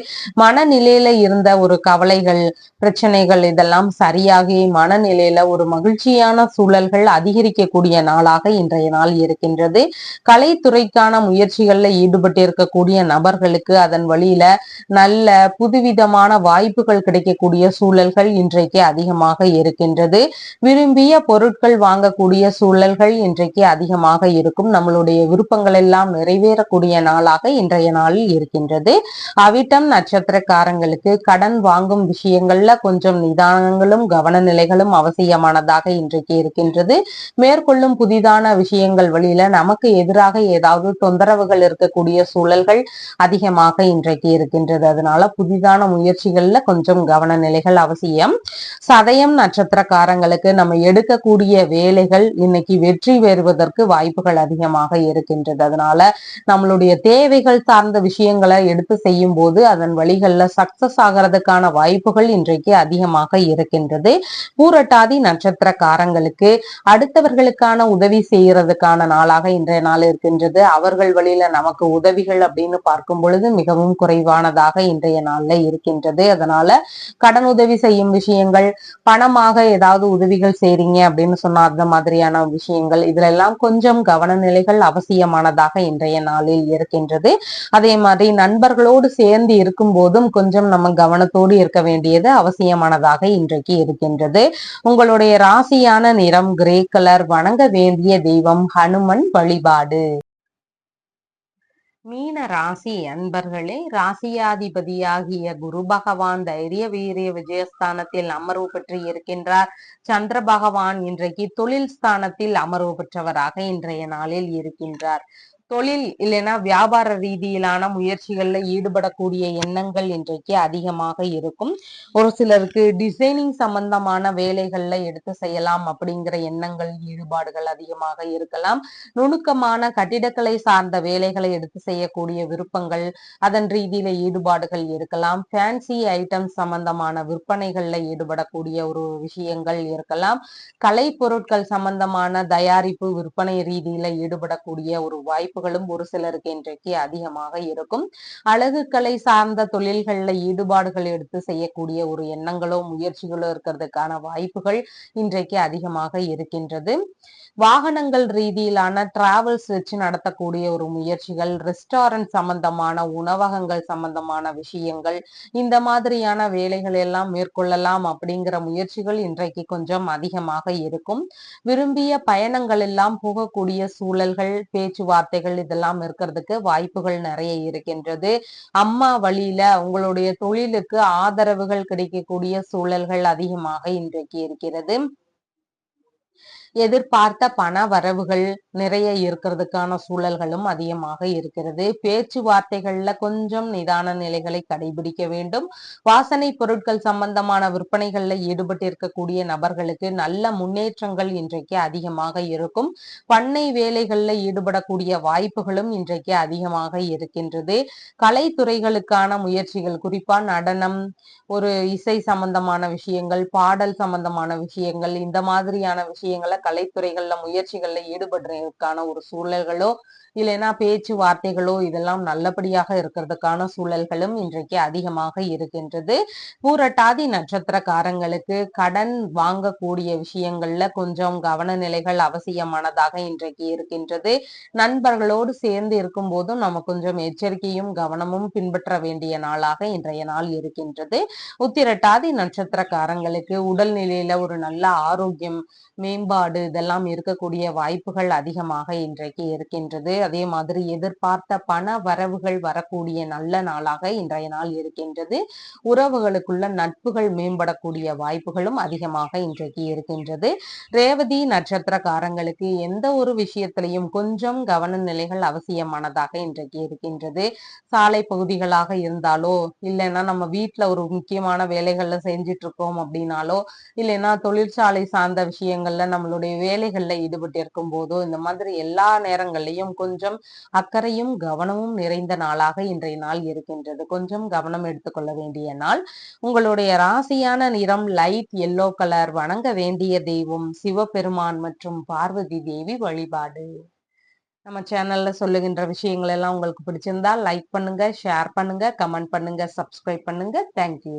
மனநிலையில இருந்த ஒரு கவலைகள், பிரச்சனைகள் இதெல்லாம் சரியாகி மனநிலையில ஒரு மகிழ்ச்சியான சூழல்கள் அதிகரிக்கக்கூடிய நாளாக இன்றைய நாள் இருக்கின்றது. கலைத்துறைக்கான முயற்சிகள்ல ஈடுபட்டு இருக்கக்கூடிய நபர்களுக்கு அதன் வழியில நல்ல புதுவிதமான வாய்ப்புகள் கிடைக்கக்கூடிய சூழல்கள் இன்றைக்கு அதிகமாக இருக்கின்றது. விரும்பிய பொருட்கள் வாங்கக்கூடிய சூழல்கள் இன்றைக்கு அதிகமாக இருக்கும். நம்மளுடைய விருப்பங்கள் எல்லாம் நிறைவேறக்கூடிய நாளாக இன்றைய நாளில் இருக்கின்றது. அவிட்டம் நட்சத்திரக்காரங்களுக்கு கடன் வாங்கும் விஷயங்கள்ல கொஞ்சம் நிதானங்களும் கவன நிலைகளும் அவசியமானதாக இன்றைக்கு இருக்கின்றது. மேற்கொள்ளும் புதிதான விஷயங்கள் வழியில நமக்கு எதிராக ஏதாவது தொந்தரவுகள் இருக்கக்கூடிய சூழல்கள் அதிகமாக இன்றைக்கு இருக்கின்றது. அதனால புதிதான முயற்சிகள்ல கொஞ்சம் கவன நிலைகள் அவசியம். சதயம் நட்சத்திரக்காரங்களுக்கு நம்ம எடுக்கக்கூடிய வேலைகள் இன்னைக்கு வெற்றி பெறுவதற்கு வாய்ப்புகள் அதிகமாக இருக்கின்றது. அதனால நம்மளுடைய தேவைகள் சார்ந்த விஷயங்களை எடுத்து செய்யும் போது அதன் வழிகள்ல சக்சஸ் ஆகிறதுக்கான வாய்ப்புகள் இன்றைக்கு அதிகமாக இருக்கின்றது. பூரட்டாதி நட்சத்திரக்காரங்களுக்கு அடுத்தவர்களுக்கான உதவி செய்யறதுக்கான நாளாக இன்றைய நாள் இருக்கின்றது. அவர்கள் வழியில நமக்கு உதவிகள் அப்படின்னு பார்க்கும் பொழுது மிகவும் குறைவானதாக இன்றைய நாள்ல இருக்கின்றது. அதனால கடன் உதவி செய்யும் விஷயங்கள், பணமாக ஏதாவது உதவிகள் செய்றீங்க அப்படின்னு சொன்னா அந்த மாதிரியான விஷயங்கள் இதுல எல்லாம் கொஞ்சம் கவன நிலைகள் அவசியமானதாக இன்றைய நாளில் இருக்கின்றது. அதே மாதிரி நண்பர்களோடு சேர்ந்து இருக்கும் போதும் கொஞ்சம் நம்ம கவனத்தோடு இருக்க வேண்டியது அவசியமானதாக இன்றைக்கு இருக்கின்றது. உங்களுடைய ராசியான நிறம் கிரே கலர். வணங்க வேண்டிய தெய்வம் ஹனுமன் வழிபாடு. மீன ராசி அன்பர்களே, ராசியாதிபதியாகிய குரு பகவான் தைரிய வீரிய விஜயஸ்தானத்தில் அமர்வு பெற்று இருக்கின்றார். சந்திர பகவான் இன்றைக்கு தொழில் ஸ்தானத்தில் அமர்வு பெற்றவராக இன்றைய நாளில் இருக்கின்றார். தொழில் இல்லைன்னா வியாபார ரீதியிலான முயற்சிகள்ல ஈடுபடக்கூடிய எண்ணங்கள் இன்றைக்கு அதிகமாக இருக்கும். ஒரு சிலருக்கு டிசைனிங் சம்பந்தமான வேலைகள்ல எடுத்து செய்யலாம் அப்படிங்கிற எண்ணங்கள் ஈடுபாடுகள் அதிகமாக இருக்கலாம். நுணுக்கமான கட்டிடக்கலை சார்ந்த வேலைகளை எடுத்து செய்யக்கூடிய விருப்பங்கள், அதன் ரீதியில ஈடுபாடுகள் இருக்கலாம். ஃபேன்சி ஐட்டம் சம்பந்தமான விற்பனைகள்ல ஈடுபடக்கூடிய ஒரு விஷயங்கள் இருக்கலாம். கலை பொருட்கள் சம்பந்தமான தயாரிப்பு விற்பனை ரீதியில ஈடுபடக்கூடிய ஒரு வாய்ப்புகளும் ஒரு சிலருக்கு இன்றைக்கு அதிகமாக இருக்கும். அழகுக்கலை சார்ந்த தொழில்கள்ல ஈடுபாடுகள் எடுத்து செய்யக்கூடிய ஒரு எண்ணங்களோ முயற்சிகளோ இருக்கிறதுக்கான வாய்ப்புகள் இன்றைக்கு அதிகமாக இருக்கின்றது. வாகனங்கள் ரீதியிலான டிராவல்ஸ் வச்சு நடத்தக்கூடிய ஒரு முயற்சிகள், ரெஸ்டாரண்ட் சம்பந்தமான உணவகங்கள் சம்பந்தமான விஷயங்கள், இந்த மாதிரியான வேலைகள் எல்லாம் மேற்கொள்ளலாம் அப்படிங்கிற முயற்சிகள் இன்றைக்கு கொஞ்சம் அதிகமாக இருக்கும். விரும்பிய பயணங்கள் எல்லாம் போகக்கூடிய சூழல்கள், பேச்சுவார்த்தைகள் இதெல்லாம் இருக்கிறதுக்கு வாய்ப்புகள் நிறைய இருக்கின்றது. அம்மா வழியில உங்களுடைய தொழிலுக்கு ஆதரவுகள் கிடைக்கக்கூடிய சூழல்கள் அதிகமாக இன்றைக்கு இருக்கிறது. எதிர்பார்த்த பண வரவுகள் நிறைய இருக்கிறதுக்கான சூழல்களும் அதிகமாக இருக்கிறது. பேச்சுவார்த்தைகள்ல கொஞ்சம் நிதான நிலைகளை கடைபிடிக்க வேண்டும். வாசனை பொருட்கள் சம்பந்தமான விற்பனைகள்ல ஈடுபட்டு இருக்கக்கூடிய நபர்களுக்கு நல்ல முன்னேற்றங்கள் இன்றைக்கு அதிகமாக இருக்கும். பண்ணை வேலைகள்ல ஈடுபடக்கூடிய வாய்ப்புகளும் இன்றைக்கு அதிகமாக இருக்கின்றது. கலைத்துறைகளுக்கான முயற்சிகள், குறிப்பா நடனம், ஒரு இசை சம்பந்தமான விஷயங்கள், பாடல் சம்பந்தமான விஷயங்கள், இந்த மாதிரியான விஷயங்களை கலைத்துறைகள்ல முயற்சிகள்ல ஈடுபடுறதுக்கான ஒரு சூழல்களோ இல்லைன்னா பேச்சுவார்த்தைகளோ இதெல்லாம் நல்லபடியாக இருக்கிறதுக்கான சூழல்களும் இன்றைக்கு அதிகமாக இருக்கின்றது. பூரட்டாதி நட்சத்திரக்காரங்களுக்கு கடன் வாங்கக்கூடிய விஷயங்கள்ல கொஞ்சம் கவன நிலைகள் அவசியமானதாக இன்றைக்கு இருக்கின்றது. நண்பர்களோடு சேர்ந்து இருக்கும் போதும் நம்ம கொஞ்சம் எச்சரிக்கையும் கவனமும் பின்பற்ற வேண்டிய நாளாக இன்றைய நாள் இருக்கின்றது. உத்திரட்டாதி நட்சத்திரக்காரங்களுக்கு உடல் நிலையில ஒரு நல்ல ஆரோக்கியம், மேம்பாடு இதெல்லாம் இருக்கக்கூடிய வாய்ப்புகள் அதிகமாக இன்றைக்கு இருக்கின்றது. அதே மாதிரி எதிர்பார்த்த பண வரவுகள் வரக்கூடிய நல்ல நாளாக இன்றைய நாள் இருக்கின்றது. உறவுகளுக்குள்ள நட்புகள் மேம்படக்கூடிய வாய்ப்புகளும் அதிகமாக இன்றைக்கு இருக்கின்றது. ரேவதி நட்சத்திரக்காரங்களுக்கு எந்த ஒரு விஷயத்திலையும் கொஞ்சம் கவன நிலைகள் அவசியமானதாக இன்றைக்கு இருக்கின்றது. சாலை பகுதிகளாக இருந்தாலோ இல்லைன்னா நம்ம வீட்டுல ஒரு முக்கியமான வேலைகள்ல செஞ்சிட்டு இருக்கோம் அப்படின்னாலோ இல்லைன்னா தொழிற்சாலை சார்ந்த விஷயங்கள்ல நம்மளுடைய உங்களுடைய வேலைகள்ல ஈடுபட்டு இருக்கும் போதோ இந்த மாதிரி எல்லா நேரங்கள்லையும் கொஞ்சம் அக்கறையும் கவனமும் நிறைந்த நாளாக இன்றைய நாள் இருக்கின்றது. கொஞ்சம் கவனம் எடுத்துக்கொள்ள வேண்டிய நாள். உங்களுடைய ராசியான நிறம் லைட் எல்லோ கலர். வணங்க வேண்டிய தெய்வம் சிவபெருமான் மற்றும் பார்வதி தேவி வழிபாடு. நம்ம சேனல்ல சொல்லுகின்ற விஷயங்கள் எல்லாம் உங்களுக்கு பிடிச்சிருந்தா லைக் பண்ணுங்க, ஷேர் பண்ணுங்க, கமெண்ட் பண்ணுங்க, சப்ஸ்கிரைப் பண்ணுங்க. தேங்க்யூ.